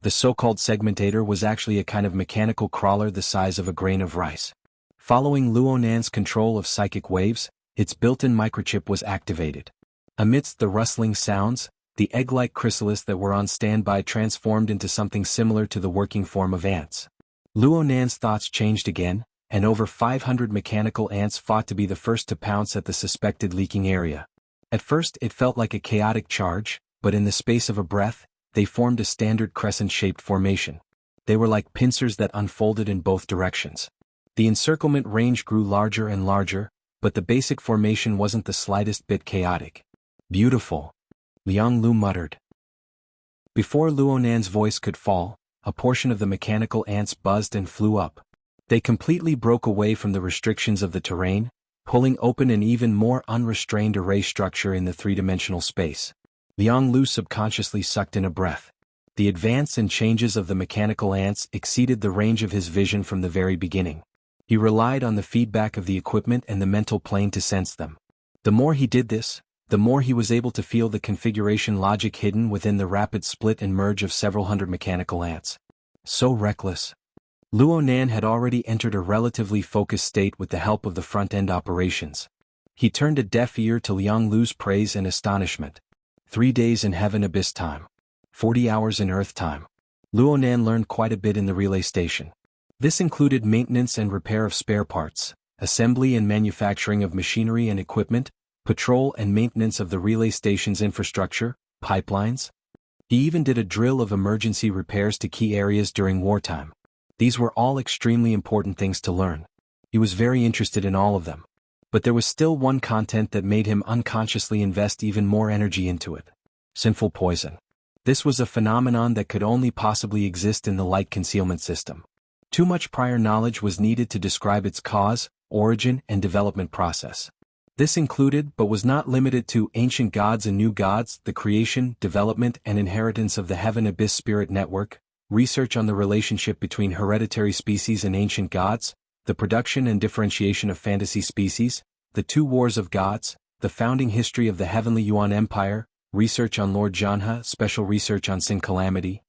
The so-called segmentator was actually a kind of mechanical crawler the size of a grain of rice. Following Luo Nan's control of psychic waves, its built-in microchip was activated. Amidst the rustling sounds, the egg-like chrysalis that were on standby transformed into something similar to the working form of ants. Luo Nan's thoughts changed again, and over 500 mechanical ants fought to be the first to pounce at the suspected leaking area. At first it felt like a chaotic charge, but in the space of a breath, they formed a standard crescent-shaped formation. They were like pincers that unfolded in both directions. The encirclement range grew larger and larger, but the basic formation wasn't the slightest bit chaotic. "Beautiful," Liang Lu muttered. Before Luo Nan's voice could fall, a portion of the mechanical ants buzzed and flew up. They completely broke away from the restrictions of the terrain, pulling open an even more unrestrained array structure in the three-dimensional space. Liang Lu subconsciously sucked in a breath. The advance and changes of the mechanical ants exceeded the range of his vision from the very beginning. He relied on the feedback of the equipment and the mental plane to sense them. The more he did this, the more he was able to feel the configuration logic hidden within the rapid split and merge of several hundred mechanical ants. So reckless. Luo Nan had already entered a relatively focused state with the help of the front-end operations. He turned a deaf ear to Liang Lu's praise and astonishment. 3 days in heaven abyss time. 40 hours in earth time. Luo Nan learned quite a bit in the relay station. This included maintenance and repair of spare parts, assembly and manufacturing of machinery and equipment, patrol and maintenance of the relay station's infrastructure, pipelines. He even did a drill of emergency repairs to key areas during wartime. These were all extremely important things to learn. He was very interested in all of them. But there was still one content that made him unconsciously invest even more energy into it. Sinful poison. This was a phenomenon that could only possibly exist in the light concealment system. Too much prior knowledge was needed to describe its cause, origin, and development process. This included, but was not limited to, ancient gods and new gods, the creation, development, and inheritance of the Heaven Abyss Spirit Network, research on the relationship between hereditary species and ancient gods, the production and differentiation of fantasy species, the two wars of gods, the founding history of the Heavenly Yuan Empire, research on Lord Xianhu, special research on Sin Calamity.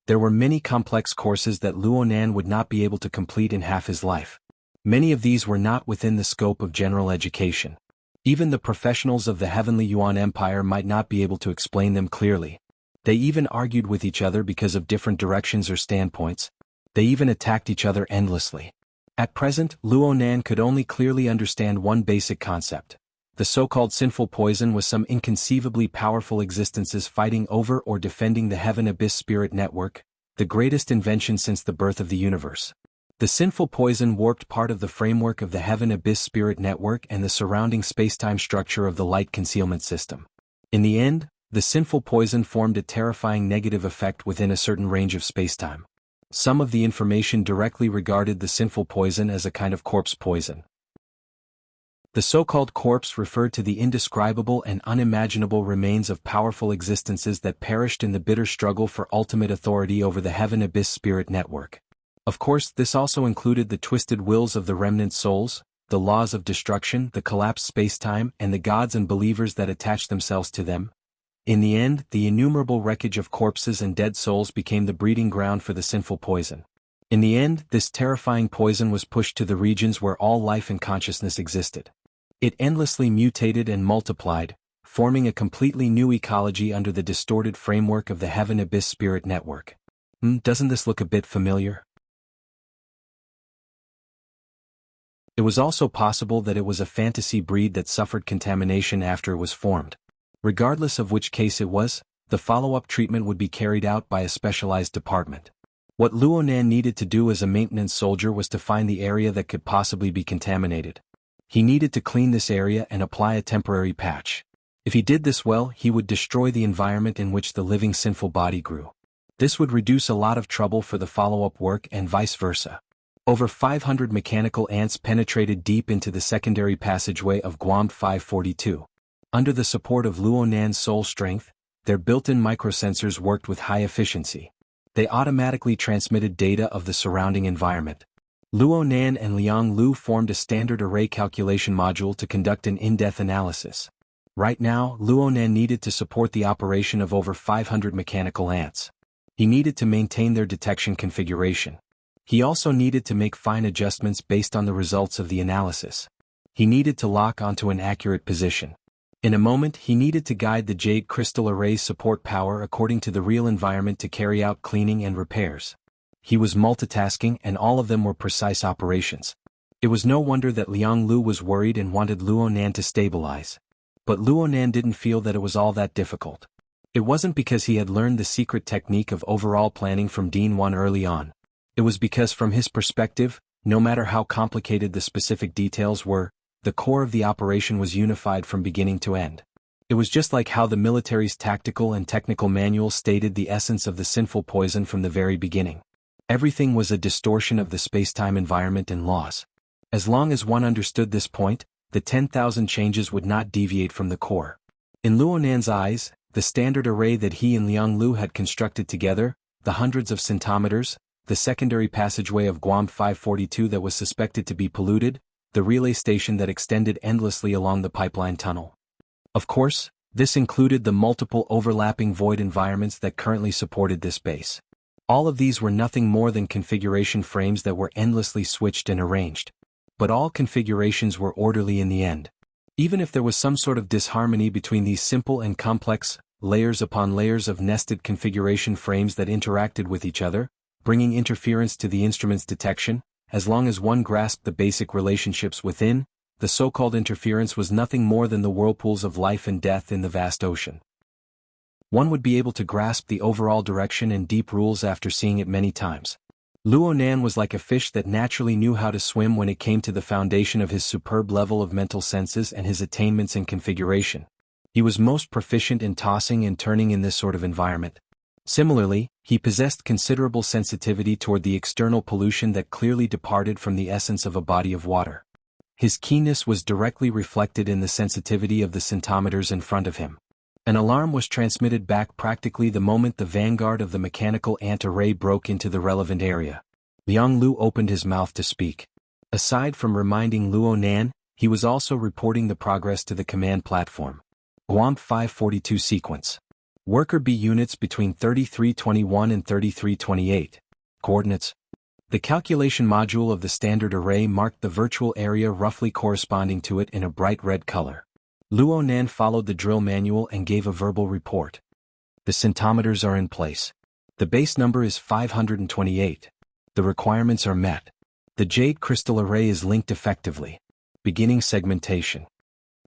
There were many complex courses that Luo Nan would not be able to complete in half his life. Many of these were not within the scope of general education. Even the professionals of the Heavenly Yuan Empire might not be able to explain them clearly. They even argued with each other because of different directions or standpoints. They even attacked each other endlessly. At present, Luo Nan could only clearly understand one basic concept. The so-called sinful poison was some inconceivably powerful existences fighting over or defending the Heaven Abyss Spirit Network, the greatest invention since the birth of the universe. The sinful poison warped part of the framework of the Heaven Abyss Spirit Network and the surrounding spacetime structure of the light concealment system. In the end, the sinful poison formed a terrifying negative effect within a certain range of spacetime. Some of the information directly regarded the sinful poison as a kind of corpse poison. The so-called corpse referred to the indescribable and unimaginable remains of powerful existences that perished in the bitter struggle for ultimate authority over the Heaven Abyss Spirit Network. Of course, this also included the twisted wills of the remnant souls, the laws of destruction, the collapsed spacetime, and the gods and believers that attached themselves to them. In the end, the innumerable wreckage of corpses and dead souls became the breeding ground for the sinful poison. In the end, this terrifying poison was pushed to the regions where all life and consciousness existed. It endlessly mutated and multiplied, forming a completely new ecology under the distorted framework of the Heaven Abyss Spirit Network. Doesn't this look a bit familiar? It was also possible that it was a fantasy breed that suffered contamination after it was formed. Regardless of which case it was, The follow-up treatment would be carried out by a specialized department. What Luonan needed to do as a maintenance soldier was to find the area that could possibly be contaminated. He needed to clean this area and apply a temporary patch. If he did this well, he would destroy the environment in which the living sinful body grew. This would reduce a lot of trouble for the follow-up work and vice versa. Over 500 mechanical ants penetrated deep into the secondary passageway of Guam 542. Under the support of Luonan's soul strength, their built-in microsensors worked with high efficiency. They automatically transmitted data of the surrounding environment. Luonan and Liang Lu formed a standard array calculation module to conduct an in-depth analysis. Right now, Luonan needed to support the operation of over 500 mechanical ants. He needed to maintain their detection configuration. He also needed to make fine adjustments based on the results of the analysis. He needed to lock onto an accurate position. In a moment, he needed to guide the jade crystal array's support power according to the real environment to carry out cleaning and repairs. He was multitasking, and all of them were precise operations. It was no wonder that Liang Lu was worried and wanted Luonan to stabilize. But Luonan didn't feel that it was all that difficult. It wasn't because he had learned the secret technique of overall planning from Dean 1 early on. It was because from his perspective, no matter how complicated the specific details were, the core of the operation was unified from beginning to end. It was just like how the military's tactical and technical manual stated the essence of the sinful poison from the very beginning. Everything was a distortion of the space-time environment and laws. As long as one understood this point, the 10,000 changes would not deviate from the core. In Luonan's eyes, the standard array that he and Liang Lu had constructed together, the hundreds of centimeters, the secondary passageway of Guam 542 that was suspected to be polluted, the relay station that extended endlessly along the pipeline tunnel. Of course, this included the multiple overlapping void environments that currently supported this base. All of these were nothing more than configuration frames that were endlessly switched and arranged. But all configurations were orderly in the end. Even if there was some sort of disharmony between these simple and complex, layers upon layers of nested configuration frames that interacted with each other, bringing interference to the instrument's detection, as long as one grasped the basic relationships within, the so-called interference was nothing more than the whirlpools of life and death in the vast ocean. One would be able to grasp the overall direction and deep rules after seeing it many times. Luonan was like a fish that naturally knew how to swim when it came to the foundation of his superb level of mental senses and his attainments in configuration. He was most proficient in tossing and turning in this sort of environment. Similarly, he possessed considerable sensitivity toward the external pollution that clearly departed from the essence of a body of water. His keenness was directly reflected in the sensitivity of the centimeters in front of him. An alarm was transmitted back practically the moment the vanguard of the mechanical ant array broke into the relevant area. Liang Lu opened his mouth to speak. Aside from reminding Luonan, he was also reporting the progress to the command platform. Guam 542 sequence. Worker B units between 3321 and 3328. Coordinates. The calculation module of the standard array marked the virtual area roughly corresponding to it in a bright red color. Luonan followed the drill manual and gave a verbal report. The centimeters are in place. The base number is 528. The requirements are met. The jade crystal array is linked effectively. Beginning segmentation.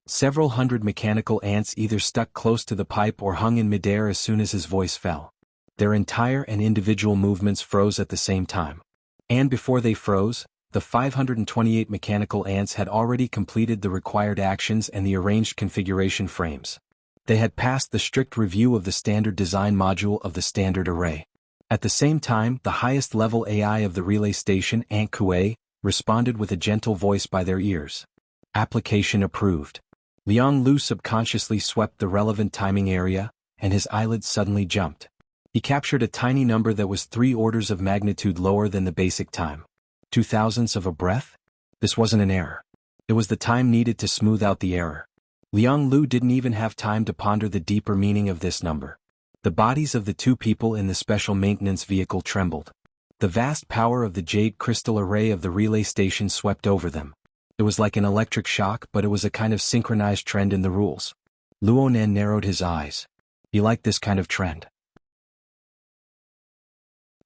Several hundred mechanical ants either stuck close to the pipe or hung in midair as soon as his voice fell. Their entire and individual movements froze at the same time. And before they froze, the 528 mechanical ants had already completed the required actions and the arranged configuration frames. They had passed the strict review of the standard design module of the standard array. At the same time, the highest level AI of the relay station, Ant Kue, responded with a gentle voice by their ears. Application approved. Liang Lu subconsciously swept the relevant timing area, and his eyelids suddenly jumped. He captured a tiny number that was 3 orders of magnitude lower than the basic time. 0.002 of a breath? This wasn't an error. It was the time needed to smooth out the error. Liang Lu didn't even have time to ponder the deeper meaning of this number. The bodies of the 2 people in the special maintenance vehicle trembled. The vast power of the jade crystal array of the relay station swept over them. It was like an electric shock, but it was a kind of synchronized trend in the rules. Luonan narrowed his eyes. He liked this kind of trend.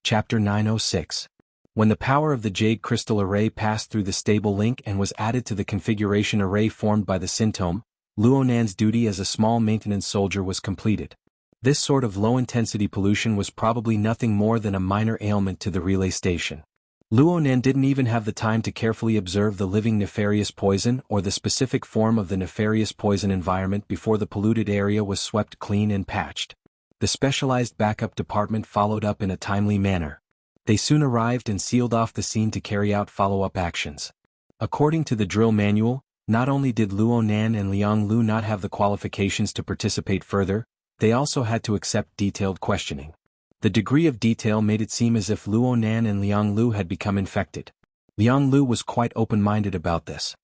Chapter 906. When the power of the jade crystal array passed through the stable link and was added to the configuration array formed by the syntome, Luonan's duty as a small maintenance soldier was completed. This sort of low-intensity pollution was probably nothing more than a minor ailment to the relay station. Luonan didn't even have the time to carefully observe the living nefarious poison or the specific form of the nefarious poison environment before the polluted area was swept clean and patched. The specialized backup department followed up in a timely manner. They soon arrived and sealed off the scene to carry out follow-up actions. According to the drill manual, not only did Luonan and Liang Lu not have the qualifications to participate further, they also had to accept detailed questioning. The degree of detail made it seem as if Luonan and Liang Lu had become infected. Liang Lu was quite open-minded about this.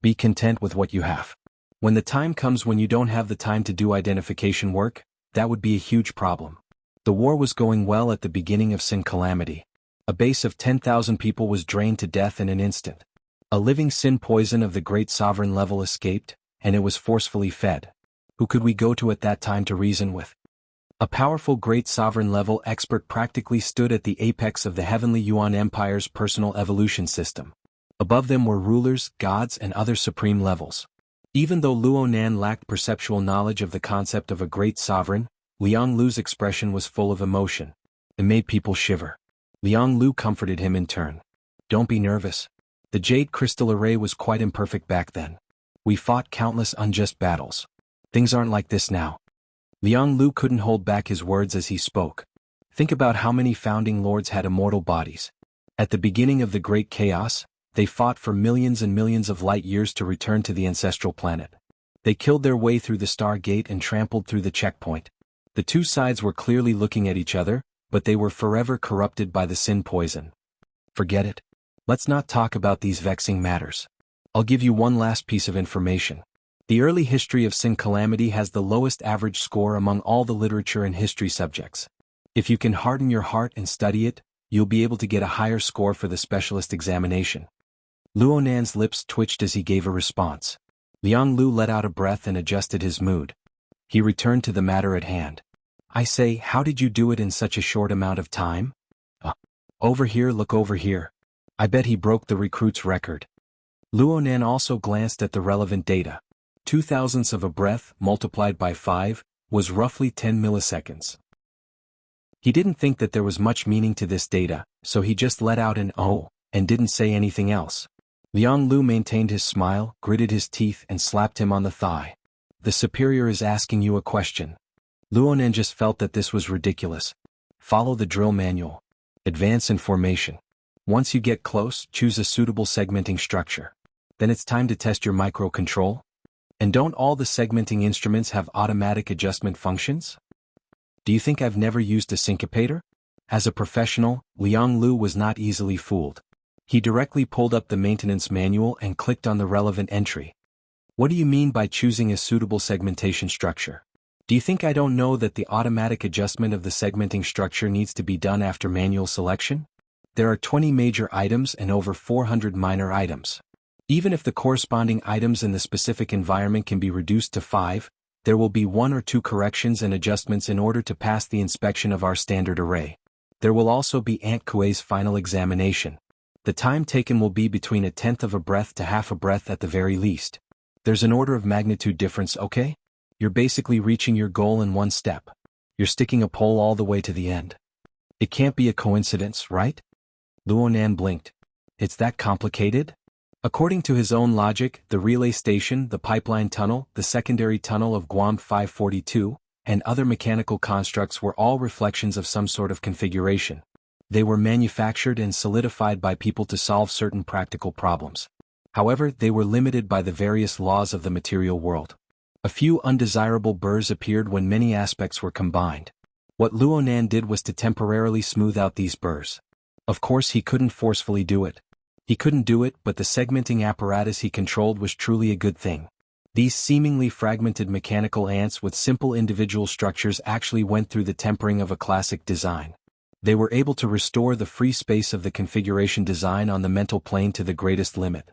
Be content with what you have. When the time comes when you don't have the time to do identification work, that would be a huge problem. The war was going well at the beginning of Sin Calamity. A base of 10,000 people was drained to death in an instant. A living sin poison of the great sovereign level escaped, and it was forcefully fed. Who could we go to at that time to reason with? A powerful great sovereign level expert practically stood at the apex of the heavenly Yuan Empire's personal evolution system. Above them were rulers, gods, and other supreme levels. Even though Luonan lacked perceptual knowledge of the concept of a great sovereign, Liang Lu's expression was full of emotion. It made people shiver. Liang Lu comforted him in turn. Don't be nervous. The Jade Crystal Array was quite imperfect back then. We fought countless unjust battles. Things aren't like this now. Liang Lu couldn't hold back his words as he spoke. Think about how many founding lords had immortal bodies. At the beginning of the Great Chaos, they fought for millions and millions of light years to return to the ancestral planet. They killed their way through the Star Gate and trampled through the checkpoint. The two sides were clearly looking at each other, but they were forever corrupted by the sin poison. Forget it. Let's not talk about these vexing matters. I'll give you one last piece of information. The early history of Sin Calamity has the lowest average score among all the literature and history subjects. If you can harden your heart and study it, you'll be able to get a higher score for the specialist examination. Luonan's lips twitched as he gave a response. Liang Lu let out a breath and adjusted his mood. He returned to the matter at hand. I say, how did you do it in such a short amount of time? Over here, look over here. I bet he broke the recruit's record. Luonan also glanced at the relevant data. 0.02 of a breath, multiplied by 5, was roughly 10 milliseconds. He didn't think that there was much meaning to this data, so he just let out an "oh," and didn't say anything else. Liang Lu maintained his smile, gritted his teeth, and slapped him on the thigh. The superior is asking you a question. Luonan just felt that this was ridiculous. Follow the drill manual. Advance in formation. Once you get close, choose a suitable segmenting structure. Then it's time to test your microcontrol. And don't all the segmenting instruments have automatic adjustment functions? Do you think I've never used a syncopator? As a professional, Liang Lu was not easily fooled. He directly pulled up the maintenance manual and clicked on the relevant entry. What do you mean by choosing a suitable segmentation structure? Do you think I don't know that the automatic adjustment of the segmenting structure needs to be done after manual selection? There are 20 major items and over 400 minor items. Even if the corresponding items in the specific environment can be reduced to 5, there will be 1 or 2 corrections and adjustments in order to pass the inspection of our standard array. There will also be Aunt Kuei's final examination. The time taken will be between 1/10 of a breath to half a breath at the very least. There's an order of magnitude difference, okay? You're basically reaching your goal in one step. You're sticking a pole all the way to the end. It can't be a coincidence, right? Luonan blinked. It's that complicated? According to his own logic, the relay station, the pipeline tunnel, the secondary tunnel of Guam 542, and other mechanical constructs were all reflections of some sort of configuration. They were manufactured and solidified by people to solve certain practical problems. However, they were limited by the various laws of the material world. A few undesirable burrs appeared when many aspects were combined. What Luonan did was to temporarily smooth out these burrs. Of course, he couldn't forcefully do it. He couldn't do it, but the segmenting apparatus he controlled was truly a good thing. These seemingly fragmented mechanical ants with simple individual structures actually went through the tempering of a classic design. They were able to restore the free space of the configuration design on the mental plane to the greatest limit.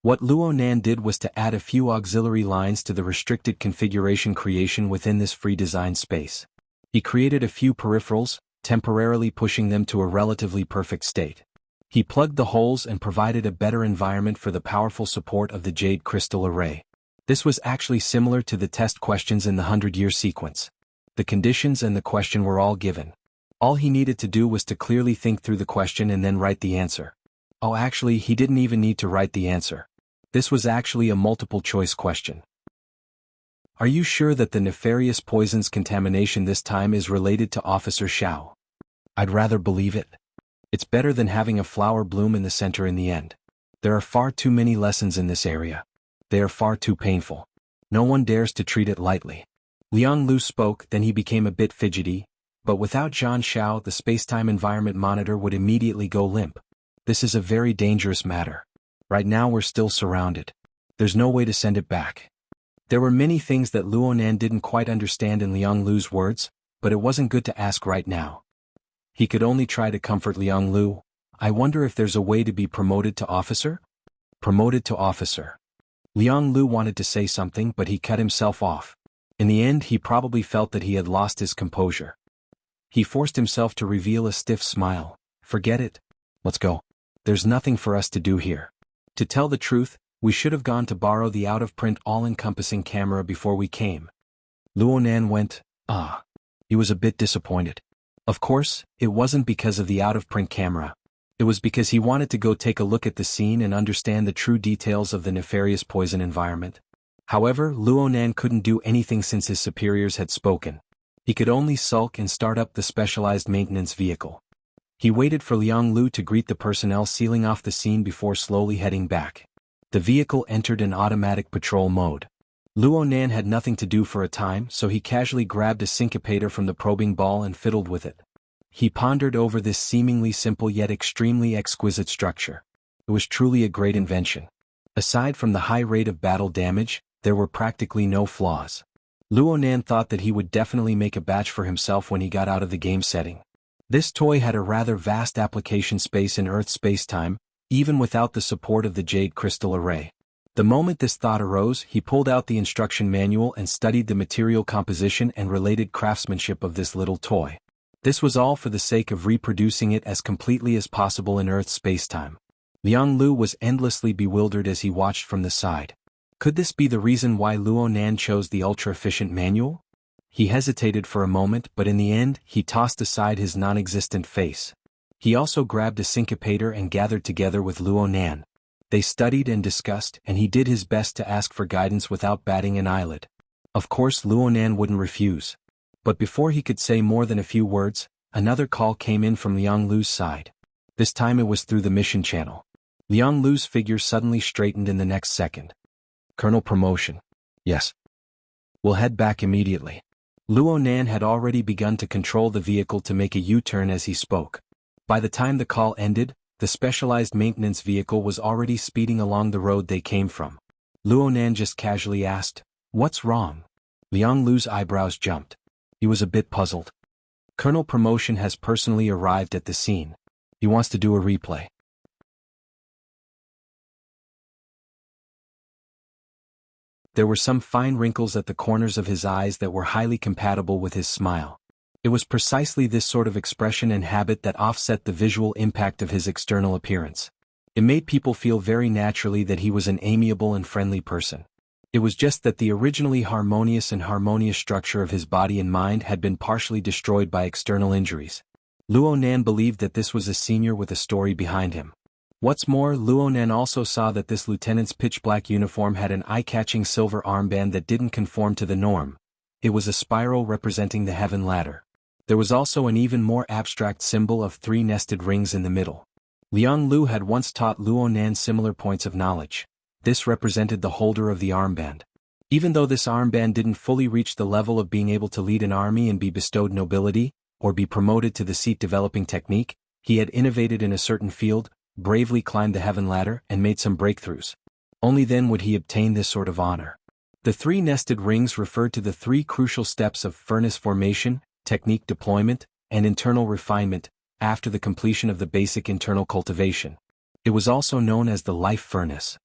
What Luonan did was to add a few auxiliary lines to the restricted configuration creation within this free design space. He created a few peripherals, temporarily pushing them to a relatively perfect state. He plugged the holes and provided a better environment for the powerful support of the Jade Crystal Array. This was actually similar to the test questions in the 100-year sequence. The conditions and the question were all given. All he needed to do was to clearly think through the question and then write the answer. Oh, actually, he didn't even need to write the answer. This was actually a multiple-choice question. Are you sure that the nefarious poison's contamination this time is related to Officer Xiao? I'd rather believe it. It's better than having a flower bloom in the center in the end. There are far too many lessons in this area. They are far too painful. No one dares to treat it lightly. Liang Lu spoke, then he became a bit fidgety, but without Zhan Xiao the space-time environment monitor would immediately go limp. This is a very dangerous matter. Right now we're still surrounded. There's no way to send it back. There were many things that Luonan didn't quite understand in Liang Lu's words, but it wasn't good to ask right now. He could only try to comfort Liang Lu. I wonder if there's a way to be promoted to officer? Promoted to officer. Liang Lu wanted to say something but he cut himself off. In the end he probably felt that he had lost his composure. He forced himself to reveal a stiff smile. Forget it. Let's go. There's nothing for us to do here. To tell the truth, we should have gone to borrow the out-of-print all-encompassing camera before we came. Luonan went, ah. He was a bit disappointed. Of course, it wasn't because of the out-of-print camera. It was because he wanted to go take a look at the scene and understand the true details of the nefarious poison environment. However, Luonan couldn't do anything since his superiors had spoken. He could only sulk and start up the specialized maintenance vehicle. He waited for Liang Lu to greet the personnel sealing off the scene before slowly heading back. The vehicle entered an automatic patrol mode. Luonan had nothing to do for a time, so he casually grabbed a syncopator from the probing ball and fiddled with it. He pondered over this seemingly simple yet extremely exquisite structure. It was truly a great invention. Aside from the high rate of battle damage, there were practically no flaws. Luonan thought that he would definitely make a batch for himself when he got out of the game setting. This toy had a rather vast application space in Earth spacetime, even without the support of the Jade Crystal Array. The moment this thought arose, he pulled out the instruction manual and studied the material composition and related craftsmanship of this little toy. This was all for the sake of reproducing it as completely as possible in Earth spacetime. Liang Lu was endlessly bewildered as he watched from the side. Could this be the reason why Luonan chose the ultra-efficient manual? He hesitated for a moment, but in the end, he tossed aside his non-existent face. He also grabbed a syncopator and gathered together with Luonan. They studied and discussed, and he did his best to ask for guidance without batting an eyelid. Of course Luonan wouldn't refuse. But before he could say more than a few words, another call came in from Liang Lu's side. This time it was through the mission channel. Liang Lu's figure suddenly straightened in the next second. Colonel promotion. Yes. We'll head back immediately. Luonan had already begun to control the vehicle to make a U-turn as he spoke. By the time the call ended, the specialized maintenance vehicle was already speeding along the road they came from. Luonan just casually asked, "What's wrong?" Liang Lu's eyebrows jumped. He was a bit puzzled. Colonel Promotion has personally arrived at the scene. He wants to do a replay. There were some fine wrinkles at the corners of his eyes that were highly compatible with his smile. It was precisely this sort of expression and habit that offset the visual impact of his external appearance. It made people feel very naturally that he was an amiable and friendly person. It was just that the originally harmonious structure of his body and mind had been partially destroyed by external injuries. Luonan believed that this was a senior with a story behind him. What's more, Luonan also saw that this lieutenant's pitch-black uniform had an eye-catching silver armband that didn't conform to the norm. It was a spiral representing the heaven ladder. There was also an even more abstract symbol of 3 nested rings in the middle. Liang Lu had once taught Luonan similar points of knowledge. This represented the holder of the armband. Even though this armband didn't fully reach the level of being able to lead an army and be bestowed nobility, or be promoted to the seat-developing technique, he had innovated in a certain field, bravely climbed the heaven ladder, and made some breakthroughs. Only then would he obtain this sort of honor. The 3 nested rings referred to the 3 crucial steps of furnace formation, technique deployment, and internal refinement, after the completion of the basic internal cultivation. It was also known as the life furnace.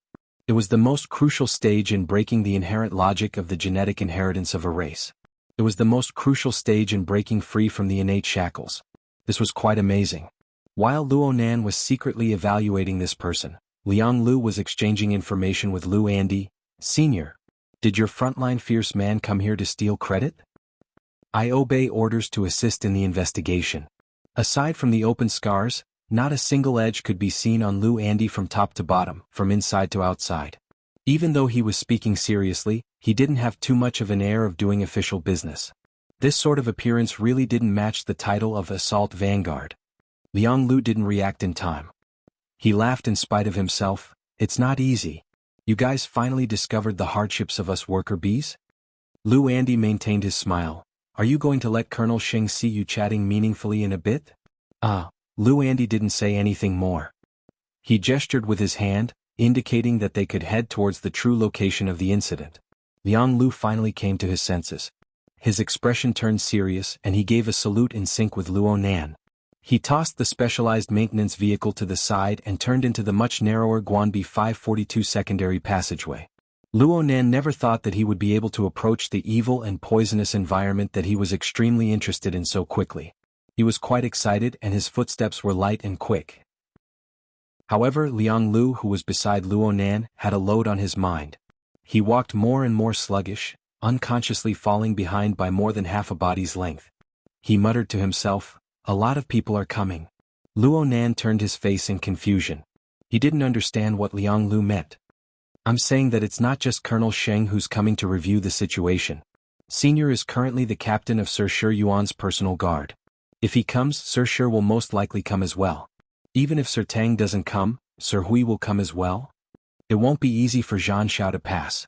It was the most crucial stage in breaking the inherent logic of the genetic inheritance of a race. It was the most crucial stage in breaking free from the innate shackles. This was quite amazing. While Luonan was secretly evaluating this person, Liang Lu was exchanging information with Lu Andy. "Senior, did your frontline fierce man come here to steal credit?" I obey orders to assist in the investigation. Aside from the open scars, not a single edge could be seen on Lu Andy from top to bottom, from inside to outside. Even though he was speaking seriously, he didn't have too much of an air of doing official business. This sort of appearance really didn't match the title of Assault Vanguard. Liang Lu didn't react in time. He laughed in spite of himself. It's not easy. You guys finally discovered the hardships of us worker bees? Lu Andy maintained his smile. Are you going to let Colonel Sheng see you chatting meaningfully in a bit? Lu Andy didn't say anything more. He gestured with his hand, indicating that they could head towards the true location of the incident. Liang Lu finally came to his senses. His expression turned serious and he gave a salute in sync with Luo Nan. He tossed the specialized maintenance vehicle to the side and turned into the much narrower Guanbi 542 secondary passageway. Luo Nan never thought that he would be able to approach the evil and poisonous environment that he was extremely interested in so quickly. He was quite excited and his footsteps were light and quick. However, Liang Lu, who was beside Luo Nan, had a load on his mind. He walked more and more sluggish, unconsciously falling behind by more than half a body's length. He muttered to himself, "A lot of people are coming." Luo Nan turned his face in confusion. He didn't understand what Liang Lu meant. I'm saying that it's not just Colonel Sheng who's coming to review the situation. Senior is currently the captain of Sir Shi Yuan's personal guard. If he comes, Sir Shi will most likely come as well. Even if Sir Tang doesn't come, Sir Hui will come as well. It won't be easy for xianxia to pass.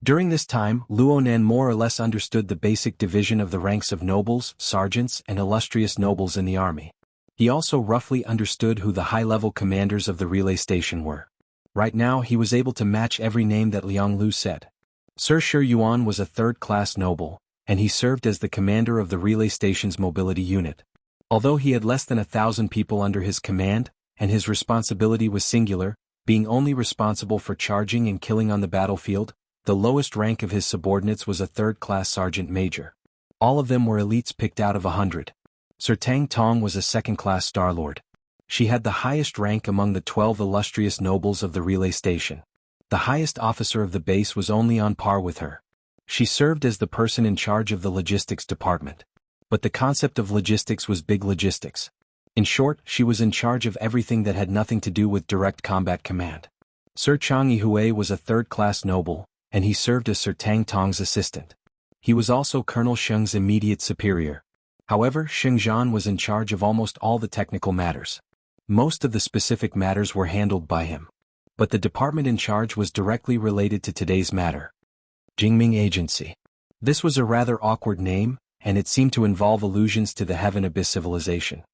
During this time, Luo Nan more or less understood the basic division of the ranks of nobles, sergeants, and illustrious nobles in the army. He also roughly understood who the high-level commanders of the relay station were. Right now he was able to match every name that Liang Lu said. Sir Shi Yuan was a third-class noble, and he served as the commander of the relay station's mobility unit. Although he had less than 1,000 people under his command, and his responsibility was singular, being only responsible for charging and killing on the battlefield, the lowest rank of his subordinates was a third-class sergeant major. All of them were elites picked out of 100. Sir Tang Tong was a second-class starlord. She had the highest rank among the 12 illustrious nobles of the relay station. The highest officer of the base was only on par with her. She served as the person in charge of the logistics department. But the concept of logistics was big logistics. In short, she was in charge of everything that had nothing to do with direct combat command. Sir Chang Yihui was a third-class noble, and he served as Sir Tang Tong's assistant. He was also Colonel Sheng's immediate superior. However, Sheng Zhan was in charge of almost all the technical matters. Most of the specific matters were handled by him. But the department in charge was directly related to today's matter. Jingming Agency. This was a rather awkward name, and it seemed to involve allusions to the Heaven Abyss civilization.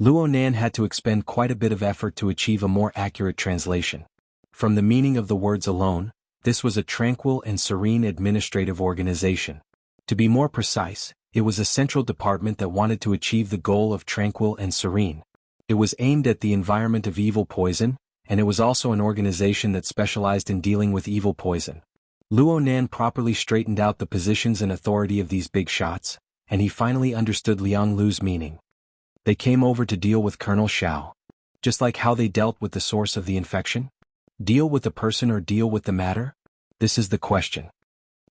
Luo Nan had to expend quite a bit of effort to achieve a more accurate translation. From the meaning of the words alone, this was a tranquil and serene administrative organization. To be more precise, it was a central department that wanted to achieve the goal of tranquil and serene. It was aimed at the environment of evil poison, and it was also an organization that specialized in dealing with evil poison. Luo Nan properly straightened out the positions and authority of these big shots, and he finally understood Liang Lu's meaning. They came over to deal with Colonel Xiao. Just like how they dealt with the source of the infection? Deal with the person or deal with the matter? This is the question.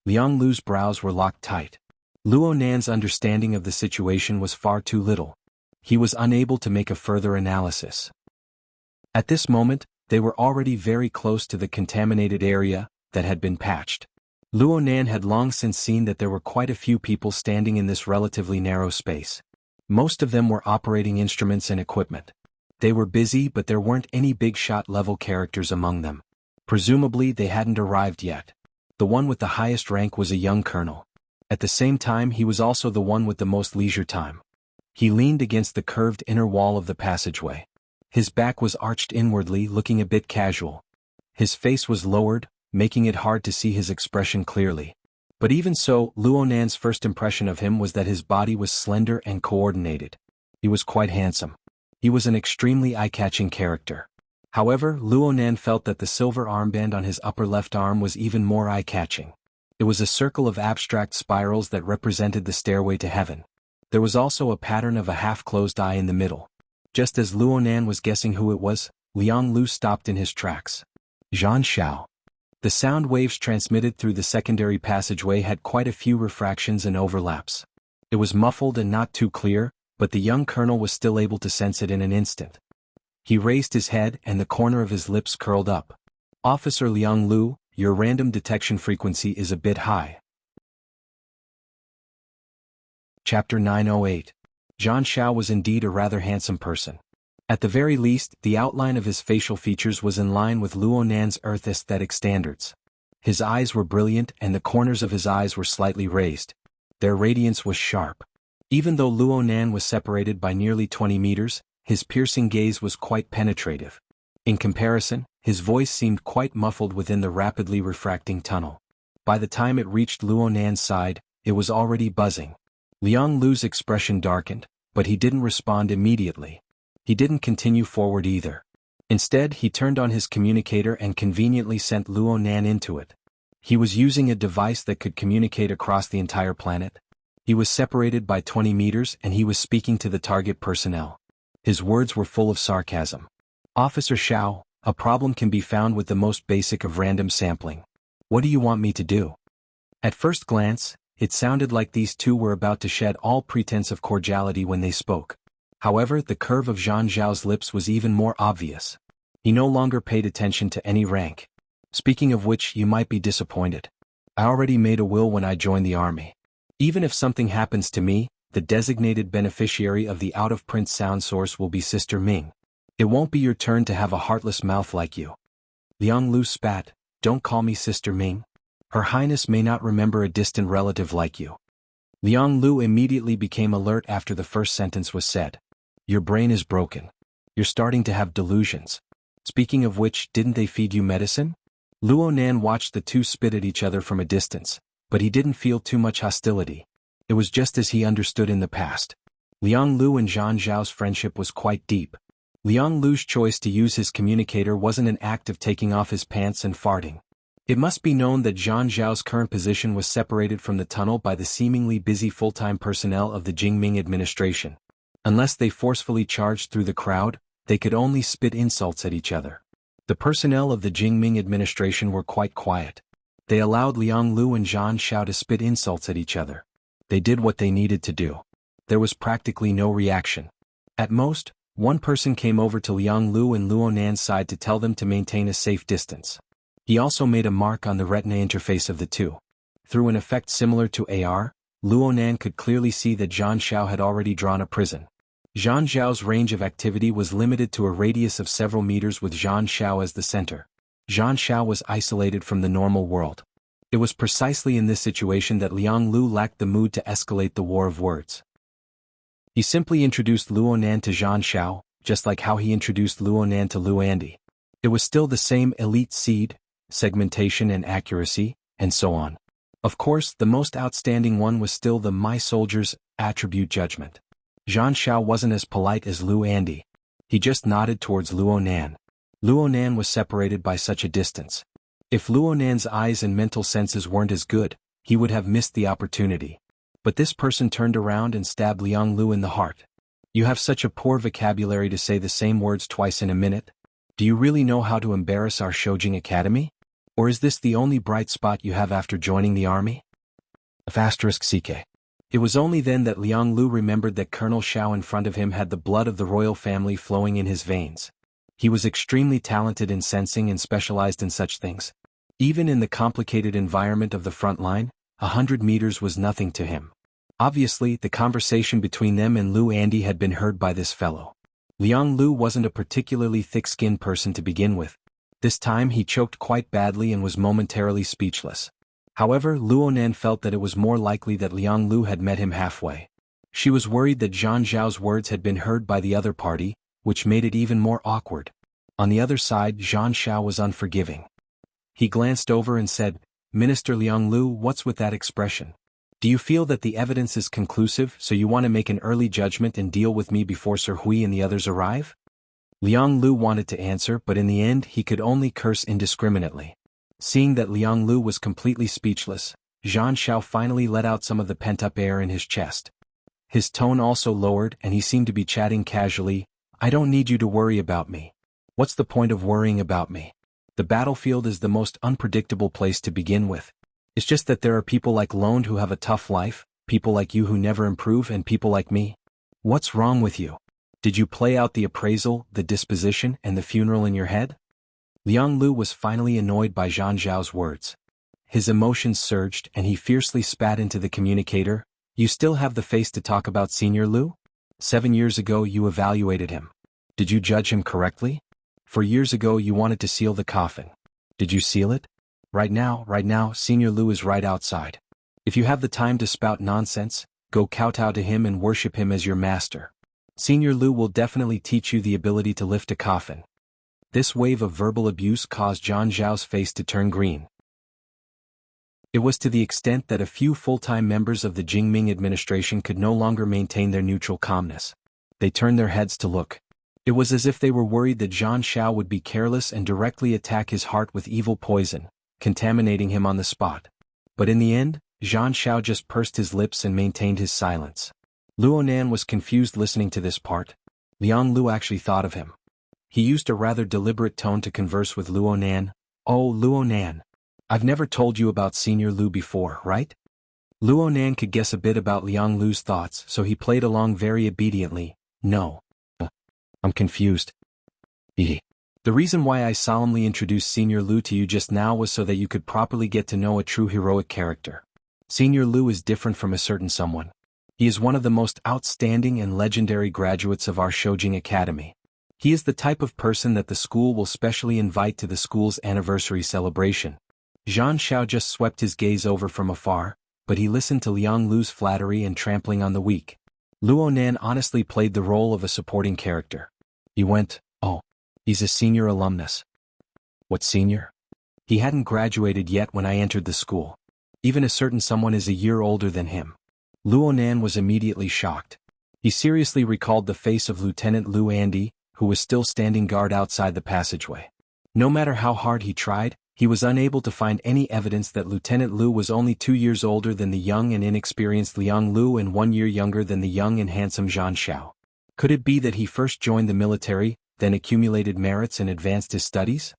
Liang Lu's brows were locked tight. Luo Nan's understanding of the situation was far too little. He was unable to make a further analysis. At this moment, they were already very close to the contaminated area that had been patched. Luo Nan had long since seen that there were quite a few people standing in this relatively narrow space. Most of them were operating instruments and equipment. They were busy, but there weren't any big shot level characters among them. Presumably they hadn't arrived yet. The one with the highest rank was a young colonel. At the same time, he was also the one with the most leisure time. He leaned against the curved inner wall of the passageway. His back was arched inwardly, looking a bit casual. His face was lowered, making it hard to see his expression clearly. But even so, Luo Nan's first impression of him was that his body was slender and coordinated. He was quite handsome. He was an extremely eye-catching character. However, Luo Nan felt that the silver armband on his upper left arm was even more eye-catching. It was a circle of abstract spirals that represented the stairway to heaven. There was also a pattern of a half-closed eye in the middle. Just as Luo Nan was guessing who it was, Liang Lu stopped in his tracks. Zhan Xiao. The sound waves transmitted through the secondary passageway had quite a few refractions and overlaps. It was muffled and not too clear, but the young colonel was still able to sense it in an instant. He raised his head and the corner of his lips curled up. "Officer Liang Lu, your random detection frequency is a bit high." Chapter 908. Xianxia was indeed a rather handsome person. At the very least, the outline of his facial features was in line with Luo Nan's Earth aesthetic standards. His eyes were brilliant and the corners of his eyes were slightly raised. Their radiance was sharp. Even though Luo Nan was separated by nearly 20 meters, his piercing gaze was quite penetrative. In comparison, his voice seemed quite muffled within the rapidly refracting tunnel. By the time it reached Luo Nan's side, it was already buzzing. Liang Lu's expression darkened, but he didn't respond immediately. He didn't continue forward either. Instead, he turned on his communicator and conveniently sent Luo Nan into it. He was using a device that could communicate across the entire planet. He was separated by 20 meters and he was speaking to the target personnel. His words were full of sarcasm. "Officer Xiao, a problem can be found with the most basic of random sampling. What do you want me to do?" At first glance, it sounded like these two were about to shed all pretense of cordiality when they spoke. However, the curve of Zhang Zhao's lips was even more obvious. He no longer paid attention to any rank. "Speaking of which, you might be disappointed. I already made a will when I joined the army. Even if something happens to me, the designated beneficiary of the out-of-print sound source will be Sister Ming. It won't be your turn to have a heartless mouth like you." Liang Lu spat. "Don't call me Sister Ming. Her Highness may not remember a distant relative like you." Liang Lu immediately became alert after the first sentence was said. "Your brain is broken. You're starting to have delusions. Speaking of which, didn't they feed you medicine?" Luo Nan watched the two spit at each other from a distance, but he didn't feel too much hostility. It was just as he understood in the past. Liang Lu and Zhang Zhao's friendship was quite deep. Liang Lu's choice to use his communicator wasn't an act of taking off his pants and farting. It must be known that Zhang Zhao's current position was separated from the tunnel by the seemingly busy full-time personnel of the Jingming administration. Unless they forcefully charged through the crowd, they could only spit insults at each other. The personnel of the Jingming administration were quite quiet. They allowed Liang Lu and Zhang Zhao to spit insults at each other. They did what they needed to do. There was practically no reaction. At most, one person came over to Liang Lu and Luo Nan's side to tell them to maintain a safe distance. He also made a mark on the retina interface of the two. Through an effect similar to AR, Luo Nan could clearly see that Zhang Zhao had already drawn a prison. Zhang Zhao's range of activity was limited to a radius of several meters with Zhang Zhao as the center. Zhang Zhao was isolated from the normal world. It was precisely in this situation that Liang Lu lacked the mood to escalate the war of words. He simply introduced Luo Nan to Zhang Zhao, just like how he introduced Luo Nan to Lu Andy. It was still the same elite seed, segmentation and accuracy, and so on. Of course, the most outstanding one was still the My Soldier's attribute judgment. Zhang Zhao wasn't as polite as Lu Andy. He just nodded towards Luo Nan. Luo Nan was separated by such a distance. If Luo Nan's eyes and mental senses weren't as good, he would have missed the opportunity. But this person turned around and stabbed Liang Lu in the heart. "You have such a poor vocabulary to say the same words twice in a minute. Do you really know how to embarrass our Shoujing Academy? Or is this the only bright spot you have after joining the army?" *CK. It was only then that Liang Lu remembered that Colonel Xiao in front of him had the blood of the royal family flowing in his veins. He was extremely talented in sensing and specialized in such things. Even in the complicated environment of the front line, 100 meters was nothing to him. Obviously, the conversation between them and Lu Andy had been heard by this fellow. Liang Lu wasn't a particularly thick-skinned person to begin with. This time he choked quite badly and was momentarily speechless. However, Luo Nan felt that it was more likely that Liang Lu had met him halfway. She was worried that Zhang Zhao's words had been heard by the other party, which made it even more awkward. On the other side, Zhang Zhao was unforgiving. He glanced over and said, "Minister Liang Lu, what's with that expression? Do you feel that the evidence is conclusive, so you want to make an early judgment and deal with me before Sir Hui and the others arrive?" Liang Lu wanted to answer, but in the end he could only curse indiscriminately. Seeing that Liang Lu was completely speechless, Zhang Zhao finally let out some of the pent-up air in his chest. His tone also lowered and he seemed to be chatting casually. "I don't need you to worry about me. What's the point of worrying about me? The battlefield is the most unpredictable place to begin with. It's just that there are people like Lone who have a tough life, People like you who never improve and people like me? What's wrong with you? Did you play out the appraisal, the disposition, and the funeral in your head? Liang Lu was finally annoyed by Zhang Zhao's words. His emotions surged and he fiercely spat into the communicator. You still have the face to talk about Senior Lu? 7 years ago you evaluated him. Did you judge him correctly? 4 years ago you wanted to seal the coffin. Did you seal it? Right now, Senior Lu is right outside. If you have the time to spout nonsense, go kowtow to him and worship him as your master. Senior Lu will definitely teach you the ability to lift a coffin. This wave of verbal abuse caused Zhang Zhao's face to turn green. It was to the extent that a few full-time members of the Jingming administration could no longer maintain their neutral calmness. They turned their heads to look. It was as if they were worried that Zhang Zhao would be careless and directly attack his heart with evil poison, contaminating him on the spot. But in the end, Zhang Zhao just pursed his lips and maintained his silence. Luonan was confused listening to this part. Liang Lu actually thought of him. He used a rather deliberate tone to converse with Luonan. Oh, Luonan. I've never told you about Senior Lu before, right? Luonan could guess a bit about Liang Lu's thoughts, so he played along very obediently. No. I'm confused. The reason why I solemnly introduced Senior Lu to you just now was so that you could properly get to know a true heroic character. Senior Lu is different from a certain someone. He is one of the most outstanding and legendary graduates of our Shoujing Academy. He is the type of person that the school will specially invite to the school's anniversary celebration. Zhang Zhao just swept his gaze over from afar, but he listened to Liang Lu's flattery and trampling on the weak. Luonan honestly played the role of a supporting character. He went, oh, he's a senior alumnus. What senior? He hadn't graduated yet when I entered the school. Even a certain someone is a year older than him. Luonan was immediately shocked. He seriously recalled the face of Lieutenant Lu Andy, who was still standing guard outside the passageway. No matter how hard he tried, he was unable to find any evidence that Lieutenant Lu was only 2 years older than the young and inexperienced Liang Lu and 1 year younger than the young and handsome Zhang Zhao. Could it be that he first joined the military, then accumulated merits and advanced his studies?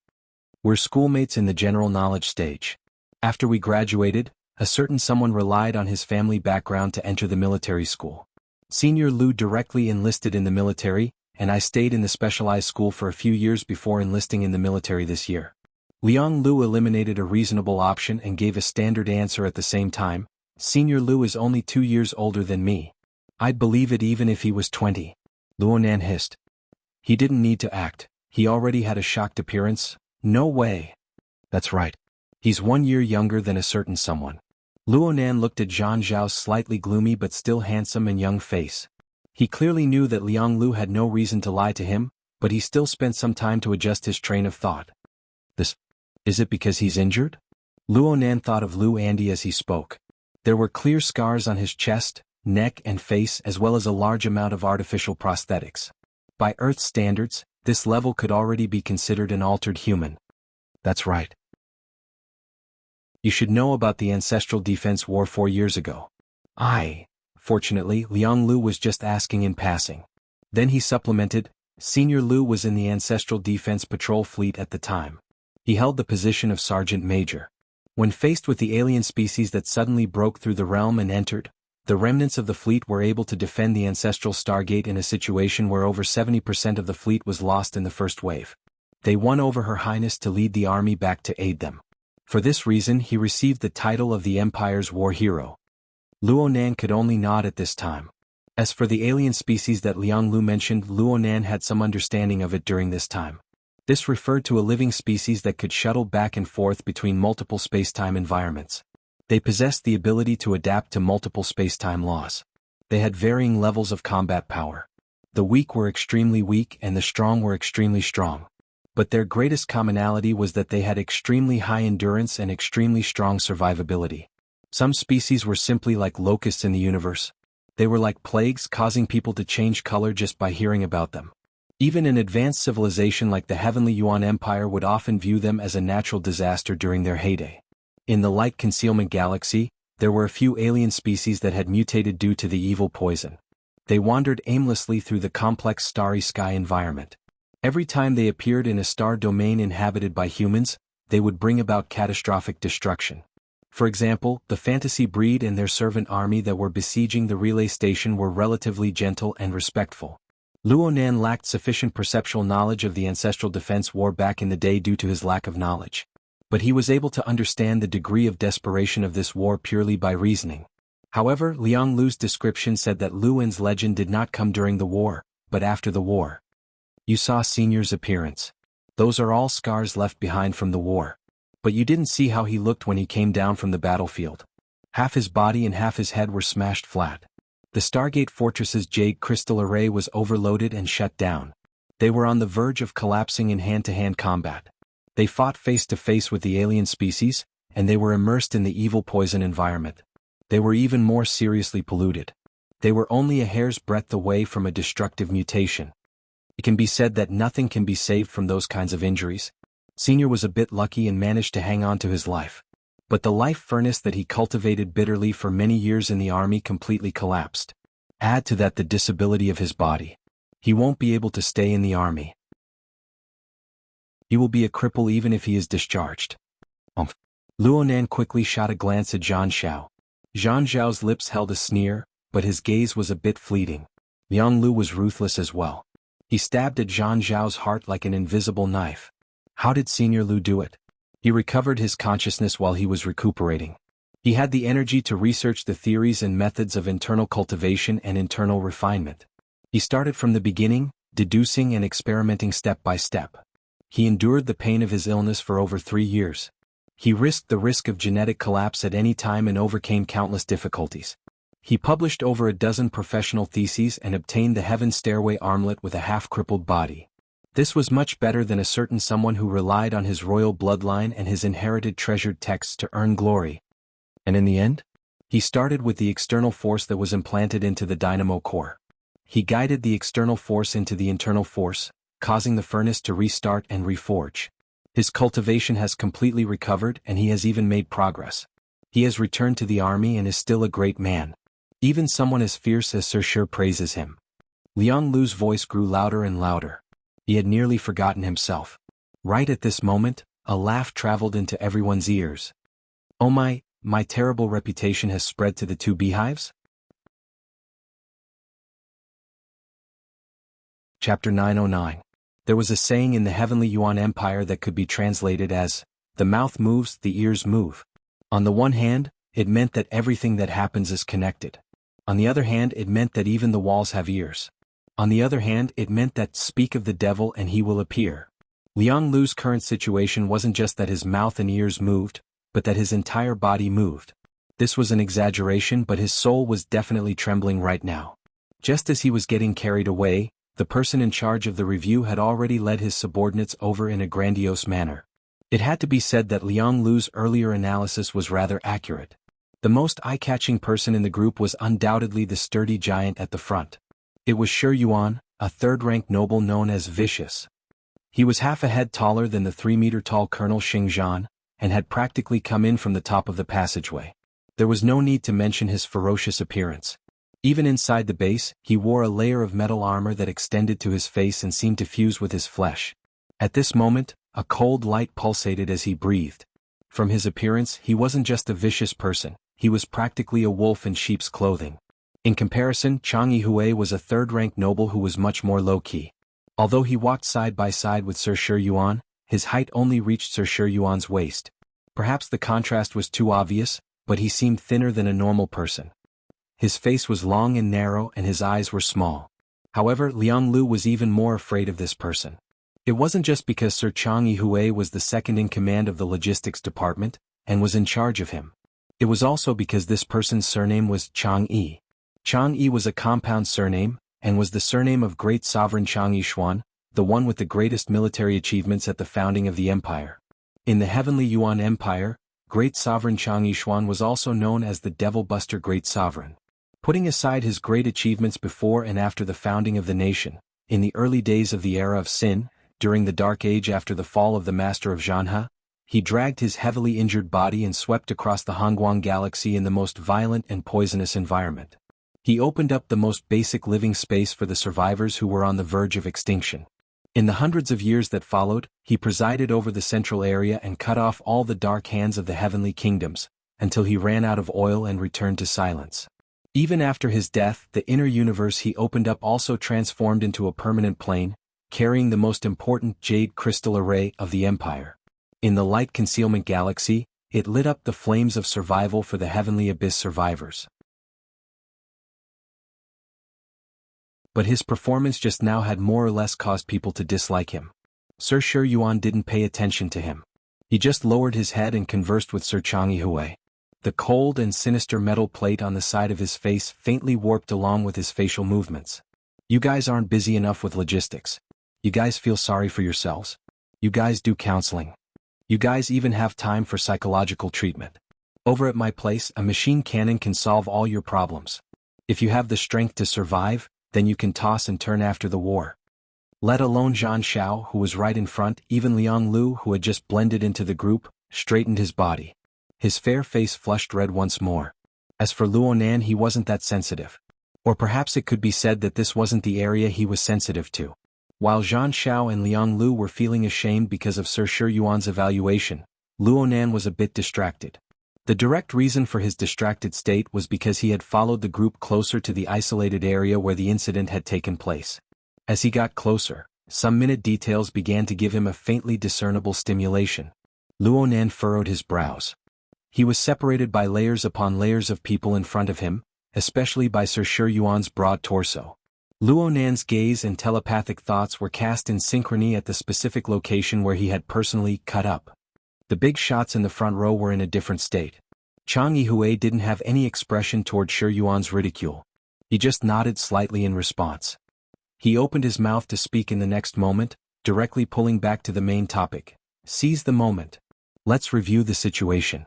We're schoolmates in the general knowledge stage. After we graduated, a certain someone relied on his family background to enter the military school. Senior Lu directly enlisted in the military, and I stayed in the specialized school for a few years before enlisting in the military this year. Liang Lu eliminated a reasonable option and gave a standard answer at the same time. Senior Lu is only 2 years older than me. I'd believe it even if he was 20. Luonan hissed. He didn't need to act. He already had a shocked appearance. No way. That's right. He's 1 year younger than a certain someone. Luonan looked at Zhang Zhao's slightly gloomy but still handsome and young face. He clearly knew that Liang Lu had no reason to lie to him, but he still spent some time to adjust his train of thought. Is it because he's injured? Luonan thought of Lu Andy as he spoke. There were clear scars on his chest, neck and face as well as a large amount of artificial prosthetics. By Earth's standards, this level could already be considered an altered human. That's right. You should know about the Ancestral Defense War 4 years ago. Fortunately, Liang Lu was just asking in passing. Then he supplemented, Senior Lu was in the Ancestral Defense Patrol Fleet at the time. He held the position of Sergeant Major. When faced with the alien species that suddenly broke through the realm and entered, the remnants of the fleet were able to defend the Ancestral Stargate in a situation where over 70% of the fleet was lost in the first wave. They won over Her Highness to lead the army back to aid them. For this reason he received the title of the Empire's war hero. Luonan could only nod at this time. As for the alien species that Liang Lu mentioned, Luonan had some understanding of it during this time. This referred to a living species that could shuttle back and forth between multiple space-time environments. They possessed the ability to adapt to multiple space-time laws. They had varying levels of combat power. The weak were extremely weak and the strong were extremely strong. But their greatest commonality was that they had extremely high endurance and extremely strong survivability. Some species were simply like locusts in the universe. They were like plagues, causing people to change color just by hearing about them. Even an advanced civilization like the Heavenly Yuan Empire would often view them as a natural disaster during their heyday. In the Light Concealment Galaxy, there were a few alien species that had mutated due to the evil poison. They wandered aimlessly through the complex starry sky environment. Every time they appeared in a star domain inhabited by humans, they would bring about catastrophic destruction. For example, the fantasy breed and their servant army that were besieging the relay station were relatively gentle and respectful. Luonan lacked sufficient perceptual knowledge of the ancestral defense war back in the day due to his lack of knowledge. But he was able to understand the degree of desperation of this war purely by reasoning. However, Liang Lu's description said that Luowan's legend did not come during the war, but after the war. You saw Senior's appearance. Those are all scars left behind from the war. But you didn't see how he looked when he came down from the battlefield. Half his body and half his head were smashed flat. The Stargate Fortress's jade crystal array was overloaded and shut down. They were on the verge of collapsing in hand-to-hand combat. They fought face-to-face with the alien species, and they were immersed in the evil poison environment. They were even more seriously polluted. They were only a hair's breadth away from a destructive mutation. It can be said that nothing can be saved from those kinds of injuries. Senior was a bit lucky and managed to hang on to his life. But the life furnace that he cultivated bitterly for many years in the army completely collapsed. Add to that the disability of his body. He won't be able to stay in the army. He will be a cripple even if he is discharged. Luonan quickly shot a glance at Zhang Xiao. Zhang Xiao's lips held a sneer, but his gaze was a bit fleeting. Liang Lu was ruthless as well. He stabbed at Zhang Xiao's heart like an invisible knife. How did Senior Lu do it? He recovered his consciousness while he was recuperating. He had the energy to research the theories and methods of internal cultivation and internal refinement. He started from the beginning, deducing and experimenting step by step. He endured the pain of his illness for over 3 years. He risked the risk of genetic collapse at any time and overcame countless difficulties. He published over a dozen professional theses and obtained the Heaven Stairway armlet with a half-crippled body. This was much better than a certain someone who relied on his royal bloodline and his inherited treasured texts to earn glory. And in the end? He started with the external force that was implanted into the dynamo core. He guided the external force into the internal force, causing the furnace to restart and reforge. His cultivation has completely recovered and he has even made progress. He has returned to the army and is still a great man. Even someone as fierce as Sir Shur praises him. Liang Lu's voice grew louder and louder. He had nearly forgotten himself. Right at this moment, a laugh traveled into everyone's ears. Oh my terrible reputation has spread to the 2 beehives? Chapter 909. There was a saying in the Heavenly Yuan Empire that could be translated as, the mouth moves, the ears move. On the one hand, it meant that everything that happens is connected. On the other hand, it meant that even the walls have ears. On the other hand, it meant that speak of the devil and he will appear. Liang Lu's current situation wasn't just that his mouth and ears moved, but that his entire body moved. This was an exaggeration, but his soul was definitely trembling right now. Just as he was getting carried away, the person in charge of the review had already led his subordinates over in a grandiose manner. It had to be said that Liang Lu's earlier analysis was rather accurate. The most eye-catching person in the group was undoubtedly the sturdy giant at the front. It was Xuanhuan, a third-rank noble known as Vicious. He was half a head taller than the 3-meter-tall Colonel Xingzhan, and had practically come in from the top of the passageway. There was no need to mention his ferocious appearance. Even inside the base, he wore a layer of metal armor that extended to his face and seemed to fuse with his flesh. At this moment, a cold light pulsated as he breathed. From his appearance, he wasn't just a vicious person, he was practically a wolf in sheep's clothing. In comparison, Xianxia was a third-rank noble who was much more low-key. Although he walked side by side with Sir Shur Yuan, his height only reached Sir Shur Yuan's waist. Perhaps the contrast was too obvious, but he seemed thinner than a normal person. His face was long and narrow and his eyes were small. However, Liang Lu was even more afraid of this person. It wasn't just because Sir Xianxia was the second in command of the logistics department, and was in charge of him. It was also because this person's surname was Chang'e. Chang'e was a compound surname, and was the surname of great sovereign Xuanhuan, the one with the greatest military achievements at the founding of the empire. In the Heavenly Yuan Empire, great sovereign Xuanhuan was also known as the Devil Buster Great Sovereign. Putting aside his great achievements before and after the founding of the nation, in the early days of the era of Sin, during the Dark Age after the fall of the Master of Xianhu, he dragged his heavily injured body and swept across the Hongguang galaxy in the most violent and poisonous environment. He opened up the most basic living space for the survivors who were on the verge of extinction. In the hundreds of years that followed, he presided over the central area and cut off all the dark hands of the heavenly kingdoms, until he ran out of oil and returned to silence. Even after his death, the inner universe he opened up also transformed into a permanent plane, carrying the most important jade crystal array of the Empire. In the light concealment galaxy, it lit up the flames of survival for the heavenly abyss survivors. But his performance just now had more or less caused people to dislike him. Sir Xuanhuan didn't pay attention to him. He just lowered his head and conversed with Sir Xianxia. The cold and sinister metal plate on the side of his face faintly warped along with his facial movements. You guys aren't busy enough with logistics. You guys feel sorry for yourselves. You guys do counseling. You guys even have time for psychological treatment. Over at my place, a machine cannon can solve all your problems. If you have the strength to survive, then you can toss and turn after the war. Let alone Xianxia, who was right in front. Even Liang Lu, who had just blended into the group, straightened his body. His fair face flushed red once more. As for Luonan, he wasn't that sensitive. Or perhaps it could be said that this wasn't the area he was sensitive to. While Xianxia and Liang Lu were feeling ashamed because of Sir Xuanhuan's evaluation, Luonan was a bit distracted. The direct reason for his distracted state was because he had followed the group closer to the isolated area where the incident had taken place. As he got closer, some minute details began to give him a faintly discernible stimulation. Luonan furrowed his brows. He was separated by layers upon layers of people in front of him, especially by Sir Xuanhuan's broad torso. Luonan's gaze and telepathic thoughts were cast in synchrony at the specific location where he had personally cut up. The big shots in the front row were in a different state. Xianxia didn't have any expression toward Xuanhuan's ridicule. He just nodded slightly in response. He opened his mouth to speak in the next moment, directly pulling back to the main topic. Seize the moment. Let's review the situation.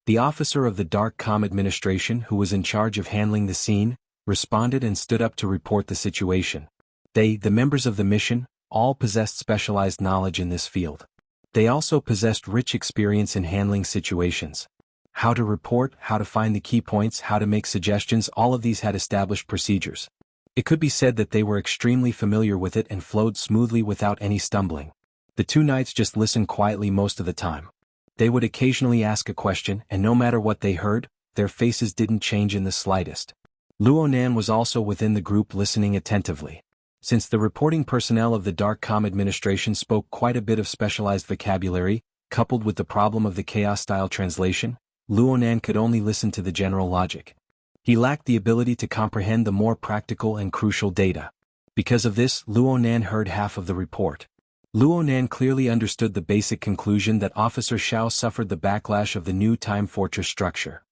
The officer of the Dark Com administration, who was in charge of handling the scene, responded and stood up to report the situation. They, the members of the mission, all possessed specialized knowledge in this field. They also possessed rich experience in handling situations. How to report, how to find the key points, how to make suggestions, all of these had established procedures. It could be said that they were extremely familiar with it and flowed smoothly without any stumbling. The two knights just listened quietly most of the time. They would occasionally ask a question, and no matter what they heard, their faces didn't change in the slightest. Luonan was also within the group listening attentively. Since the reporting personnel of the Dark Com administration spoke quite a bit of specialized vocabulary, coupled with the problem of the chaos-style translation, Luonan could only listen to the general logic. He lacked the ability to comprehend the more practical and crucial data. Because of this, Luonan heard half of the report. Luonan clearly understood the basic conclusion that Officer Xiao suffered the backlash of the new Time Fortress structure.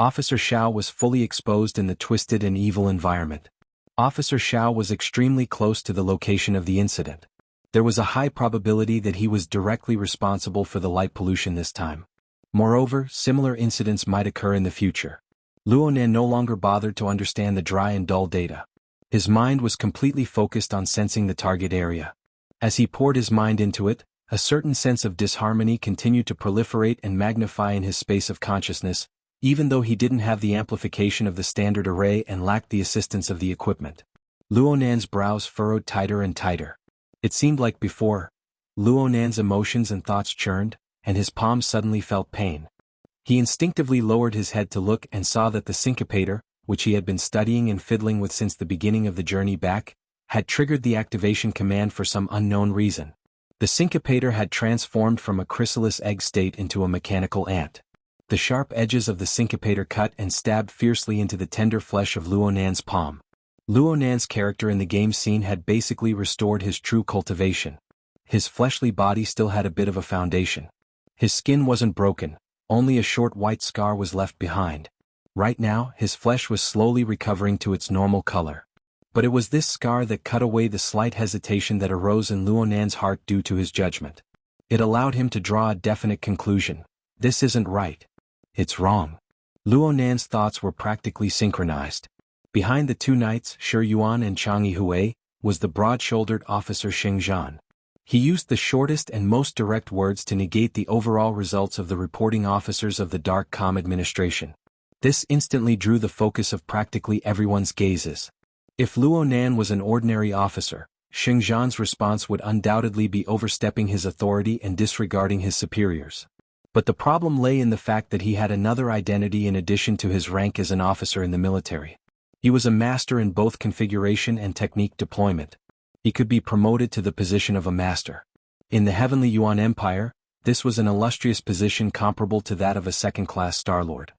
Officer Xiao was fully exposed in the twisted and evil environment. Officer Xiao was extremely close to the location of the incident. There was a high probability that he was directly responsible for the light pollution this time. Moreover, similar incidents might occur in the future. Luonan no longer bothered to understand the dry and dull data. His mind was completely focused on sensing the target area. As he poured his mind into it, a certain sense of disharmony continued to proliferate and magnify in his space of consciousness, even though he didn't have the amplification of the standard array and lacked the assistance of the equipment. Luonan's brows furrowed tighter and tighter. It seemed like before, Luonan's emotions and thoughts churned, and his palms suddenly felt pain. He instinctively lowered his head to look and saw that the syncopator, which he had been studying and fiddling with since the beginning of the journey back, had triggered the activation command for some unknown reason. The syncopator had transformed from a chrysalis egg state into a mechanical ant. The sharp edges of the syncopator cut and stabbed fiercely into the tender flesh of Luonan's palm. Luonan's character in the game scene had basically restored his true cultivation. His fleshly body still had a bit of a foundation. His skin wasn't broken, only a short white scar was left behind. Right now, his flesh was slowly recovering to its normal color. But it was this scar that cut away the slight hesitation that arose in Luonan's heart due to his judgment. It allowed him to draw a definite conclusion. This isn't right. It's wrong. Luonan's thoughts were practically synchronized. Behind the two knights, Xuanhuan and Xianxia, was the broad-shouldered officer Xingzhan. He used the shortest and most direct words to negate the overall results of the reporting officers of the Dark Com administration. This instantly drew the focus of practically everyone's gazes. If Luonan was an ordinary officer, Xingzhan's response would undoubtedly be overstepping his authority and disregarding his superiors. But the problem lay in the fact that he had another identity in addition to his rank as an officer in the military. He was a master in both configuration and technique deployment. He could be promoted to the position of a master. In the Heavenly Yuan Empire, this was an illustrious position comparable to that of a second-class Starlord.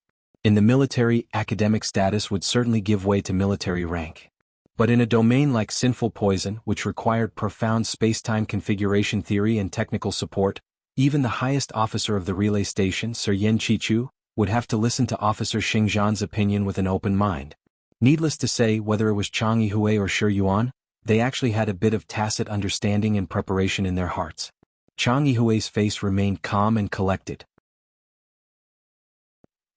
In the military, academic status would certainly give way to military rank. But in a domain like sinful poison, which required profound space-time configuration theory and technical support, even the highest officer of the relay station, Sir Yen Chichu, would have to listen to Officer Xingzhan's opinion with an open mind. Needless to say, whether it was Chang Yihui or Shi Yuan, they actually had a bit of tacit understanding and preparation in their hearts. Chang Yihui's face remained calm and collected.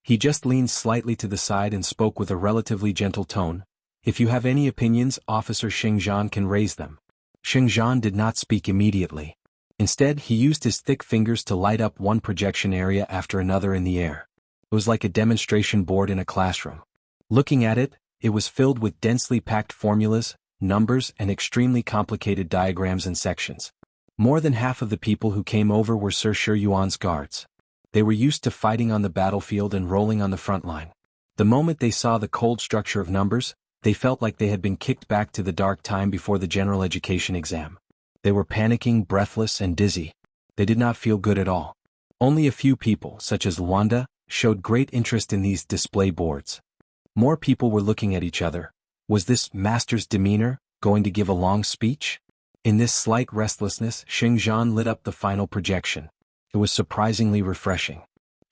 He just leaned slightly to the side and spoke with a relatively gentle tone. If you have any opinions, Officer Xingzhan can raise them. Xingzhan did not speak immediately. Instead, he used his thick fingers to light up one projection area after another in the air. It was like a demonstration board in a classroom. Looking at it, it was filled with densely packed formulas, numbers, and extremely complicated diagrams and sections. More than half of the people who came over were Sir Shi Yuan's guards. They were used to fighting on the battlefield and rolling on the front line. The moment they saw the cold structure of numbers, they felt like they had been kicked back to the dark time before the general education exam. They were panicking, breathless, and dizzy. They did not feel good at all. Only a few people, such as Wanda, showed great interest in these display boards. More people were looking at each other. Was this master's demeanor going to give a long speech? In this slight restlessness, Xingzhan lit up the final projection. It was surprisingly refreshing.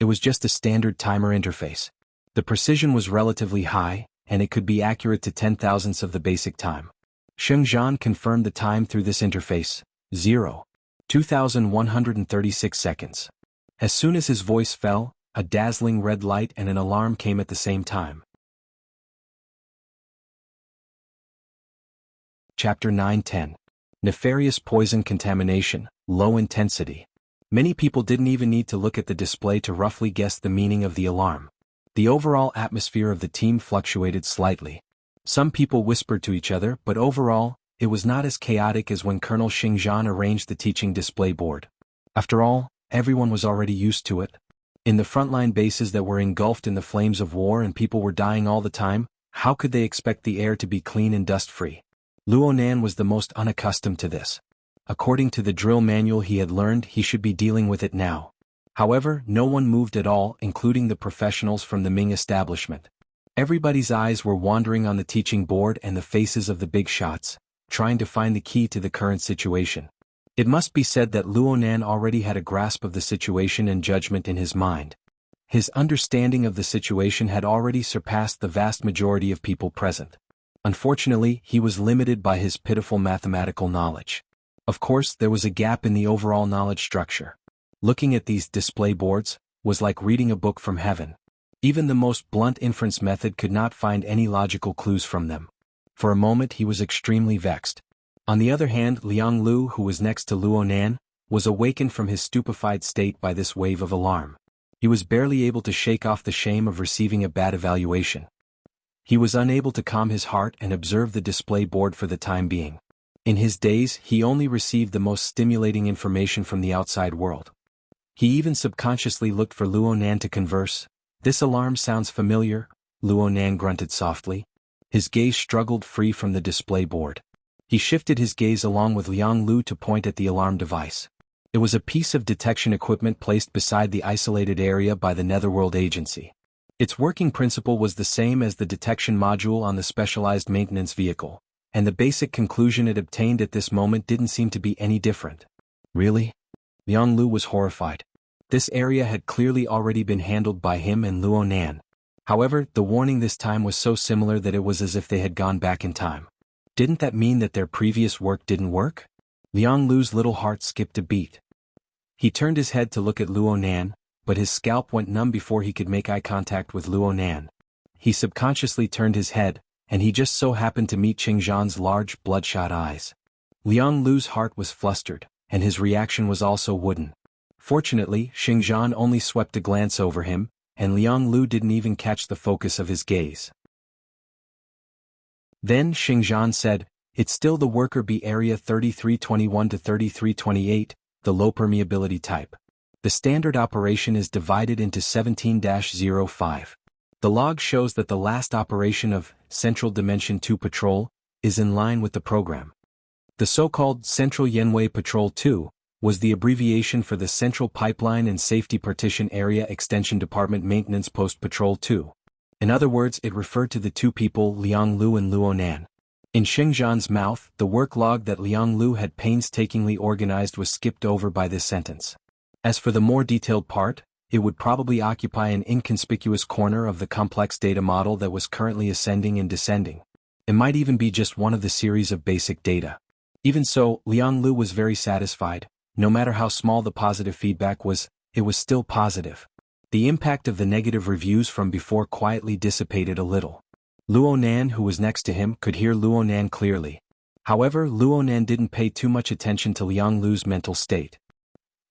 It was just a standard timer interface. The precision was relatively high, and it could be accurate to 10,000ths of the basic time. Xingzhan confirmed the time through this interface: 2,136 seconds. As soon as his voice fell, a dazzling red light and an alarm came at the same time. Chapter 9-10. Nefarious poison contamination, low intensity. Many people didn't even need to look at the display to roughly guess the meaning of the alarm. The overall atmosphere of the team fluctuated slightly. Some people whispered to each other, but overall, it was not as chaotic as when Colonel Xingzhan arranged the teaching display board. After all, everyone was already used to it. In the frontline bases that were engulfed in the flames of war and people were dying all the time, how could they expect the air to be clean and dust-free? Luonan was the most unaccustomed to this. According to the drill manual he had learned, he should be dealing with it now. However, no one moved at all, including the professionals from the Ming establishment. Everybody's eyes were wandering on the teaching board and the faces of the big shots, trying to find the key to the current situation. It must be said that Luonan already had a grasp of the situation and judgment in his mind. His understanding of the situation had already surpassed the vast majority of people present. Unfortunately, he was limited by his pitiful mathematical knowledge. Of course, there was a gap in the overall knowledge structure. Looking at these display boards was like reading a book from heaven. Even the most blunt inference method could not find any logical clues from them. For a moment he was extremely vexed. On the other hand, Liang Lu, who was next to Luonan, was awakened from his stupefied state by this wave of alarm. He was barely able to shake off the shame of receiving a bad evaluation. He was unable to calm his heart and observe the display board for the time being. In his days, he only received the most stimulating information from the outside world. He even subconsciously looked for Luonan to converse. "This alarm sounds familiar," Luonan grunted softly. His gaze struggled free from the display board. He shifted his gaze along with Liang Lu to point at the alarm device. It was a piece of detection equipment placed beside the isolated area by the Netherworld Agency. Its working principle was the same as the detection module on the specialized maintenance vehicle, and the basic conclusion it obtained at this moment didn't seem to be any different. Really? Liang Lu was horrified. This area had clearly already been handled by him and Luonan. However, the warning this time was so similar that it was as if they had gone back in time. Didn't that mean that their previous work didn't work? Liang Lu's little heart skipped a beat. He turned his head to look at Luonan, but his scalp went numb before he could make eye contact with Luonan. He subconsciously turned his head, and he just so happened to meet Xingzhan's large, bloodshot eyes. Liang Lu's heart was flustered, and his reaction was also wooden. Fortunately, Xingzhan only swept a glance over him, and Liang Lu didn't even catch the focus of his gaze. Then Xingzhan said, "It's still the worker bee area 3321 to 3328, the low permeability type. The standard operation is divided into 17-05. The log shows that the last operation of Central Dimension 2 Patrol is in line with the program. The so-called Central Yanwei Patrol 2 was the abbreviation for the Central Pipeline and Safety Partition Area Extension Department Maintenance Post Patrol 2. In other words, it referred to the two people Liang Lu and Luo Nan. In Xingzhan's mouth, the work log that Liang Lu had painstakingly organized was skipped over by this sentence. As for the more detailed part, it would probably occupy an inconspicuous corner of the complex data model that was currently ascending and descending. It might even be just one of the series of basic data. Even so, Liang Lu was very satisfied. No matter how small the positive feedback was, it was still positive. The impact of the negative reviews from before quietly dissipated a little. Luo Nan, who was next to him, could hear Luo Nan clearly. However, Luo Nan didn't pay too much attention to Liang Lu's mental state.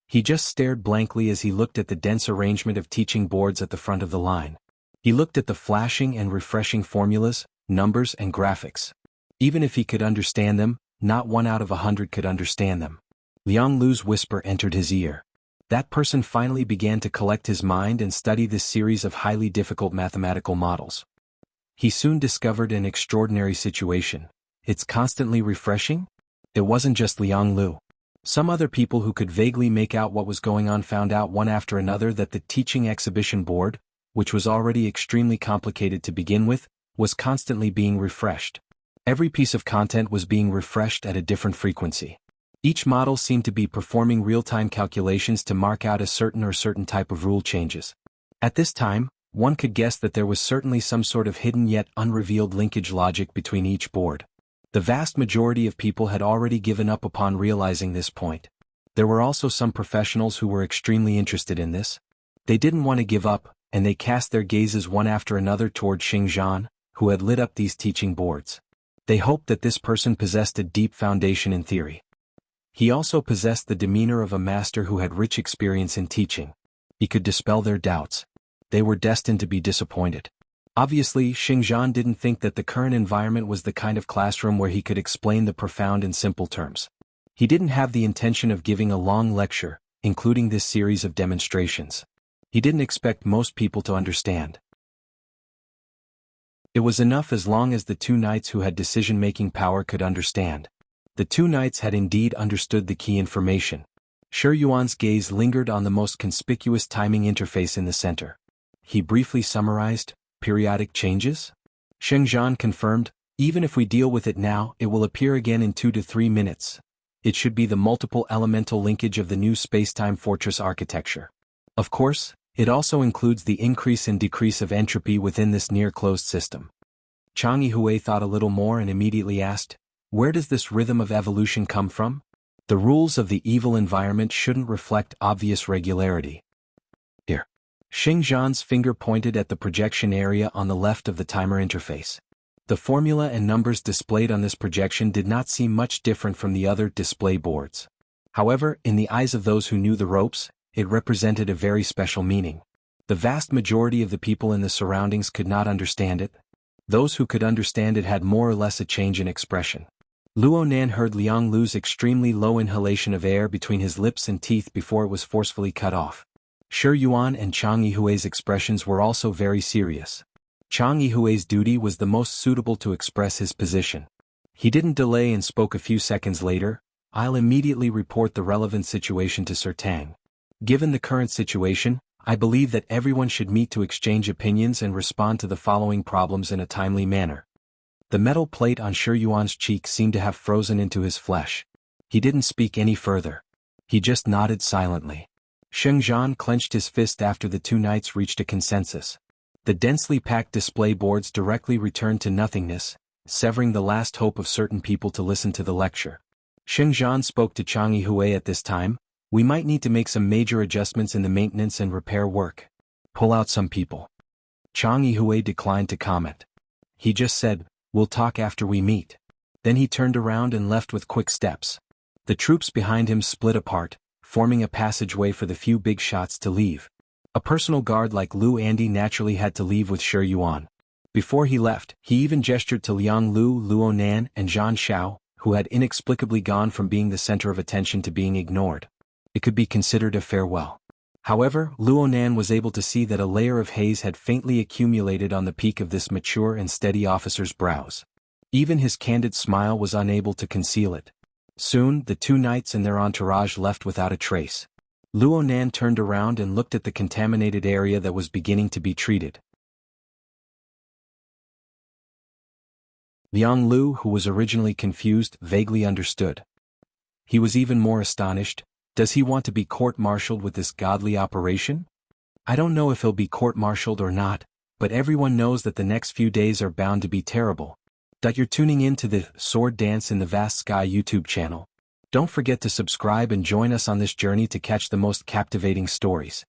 He just stared blankly as he looked at the dense arrangement of teaching boards at the front of the line. He looked at the flashing and refreshing formulas, numbers and graphics. Even if he could understand them, not 1 out of 100 could understand them. Liang Lu's whisper entered his ear. That person finally began to collect his mind and study this series of highly difficult mathematical models. He soon discovered an extraordinary situation. It's constantly refreshing? It wasn't just Liang Lu. Some other people who could vaguely make out what was going on found out one after another that the teaching exhibition board, which was already extremely complicated to begin with, was constantly being refreshed. Every piece of content was being refreshed at a different frequency. Each model seemed to be performing real-time calculations to mark out a certain type of rule changes. At this time, one could guess that there was certainly some sort of hidden yet unrevealed linkage logic between each board. The vast majority of people had already given up upon realizing this point. There were also some professionals who were extremely interested in this. They didn't want to give up, and they cast their gazes one after another toward Xingzhan, who had lit up these teaching boards. They hoped that this person possessed a deep foundation in theory. He also possessed the demeanor of a master who had rich experience in teaching. He could dispel their doubts. They were destined to be disappointed. Obviously, Xingzhan didn't think that the current environment was the kind of classroom where he could explain the profound in simple terms. He didn't have the intention of giving a long lecture, including this series of demonstrations. He didn't expect most people to understand. It was enough as long as the two knights who had decision-making power could understand. The two knights had indeed understood the key information. Xuanhuan's gaze lingered on the most conspicuous timing interface in the center. He briefly summarized, "Periodic changes?" Xingzhan confirmed, "Even if we deal with it now, it will appear again in 2 to 3 minutes. It should be the multiple elemental linkage of the new spacetime fortress architecture. Of course, it also includes the increase and decrease of entropy within this near-closed system." Xianhui thought a little more and immediately asked, "Where does this rhythm of evolution come from? The rules of the evil environment shouldn't reflect obvious regularity." Here. Xingzhan's finger pointed at the projection area on the left of the timer interface. The formula and numbers displayed on this projection did not seem much different from the other display boards. However, in the eyes of those who knew the ropes, it represented a very special meaning. The vast majority of the people in the surroundings could not understand it. Those who could understand it had more or less a change in expression. Luo Nan heard Liang Lu's extremely low inhalation of air between his lips and teeth before it was forcefully cut off. Xuanhuan and Xianghui's expressions were also very serious. Xianghui's duty was the most suitable to express his position. He didn't delay and spoke a few seconds later, "I'll immediately report the relevant situation to Sir Tang. Given the current situation, I believe that everyone should meet to exchange opinions and respond to the following problems in a timely manner." The metal plate on Xuanhuan's cheek seemed to have frozen into his flesh. He didn't speak any further. He just nodded silently. Xingzhan clenched his fist after the two knights reached a consensus. The densely packed display boards directly returned to nothingness, severing the last hope of certain people to listen to the lecture. Xingzhan spoke to Xianhui at this time, "We might need to make some major adjustments in the maintenance and repair work. Pull out some people." Xianhui declined to comment. He just said, "We'll talk after we meet." Then he turned around and left with quick steps. The troops behind him split apart, forming a passageway for the few big shots to leave. A personal guard like Lu Andy naturally had to leave with Xuanhuan. Before he left, he even gestured to Liang Lu, Luo Nan, and Zhan Xiao, who had inexplicably gone from being the center of attention to being ignored. It could be considered a farewell. However, Luonan was able to see that a layer of haze had faintly accumulated on the peak of this mature and steady officer's brows. Even his candid smile was unable to conceal it. Soon, the two knights and their entourage left without a trace. Luonan turned around and looked at the contaminated area that was beginning to be treated. Liang Lu, who was originally confused, vaguely understood. He was even more astonished. Does he want to be court-martialed with this godly operation? I don't know if he'll be court-martialed or not, but everyone knows that the next few days are bound to be terrible. You're tuning in to the Sword Dance in the Vast Sky YouTube channel. Don't forget to subscribe and join us on this journey to catch the most captivating stories.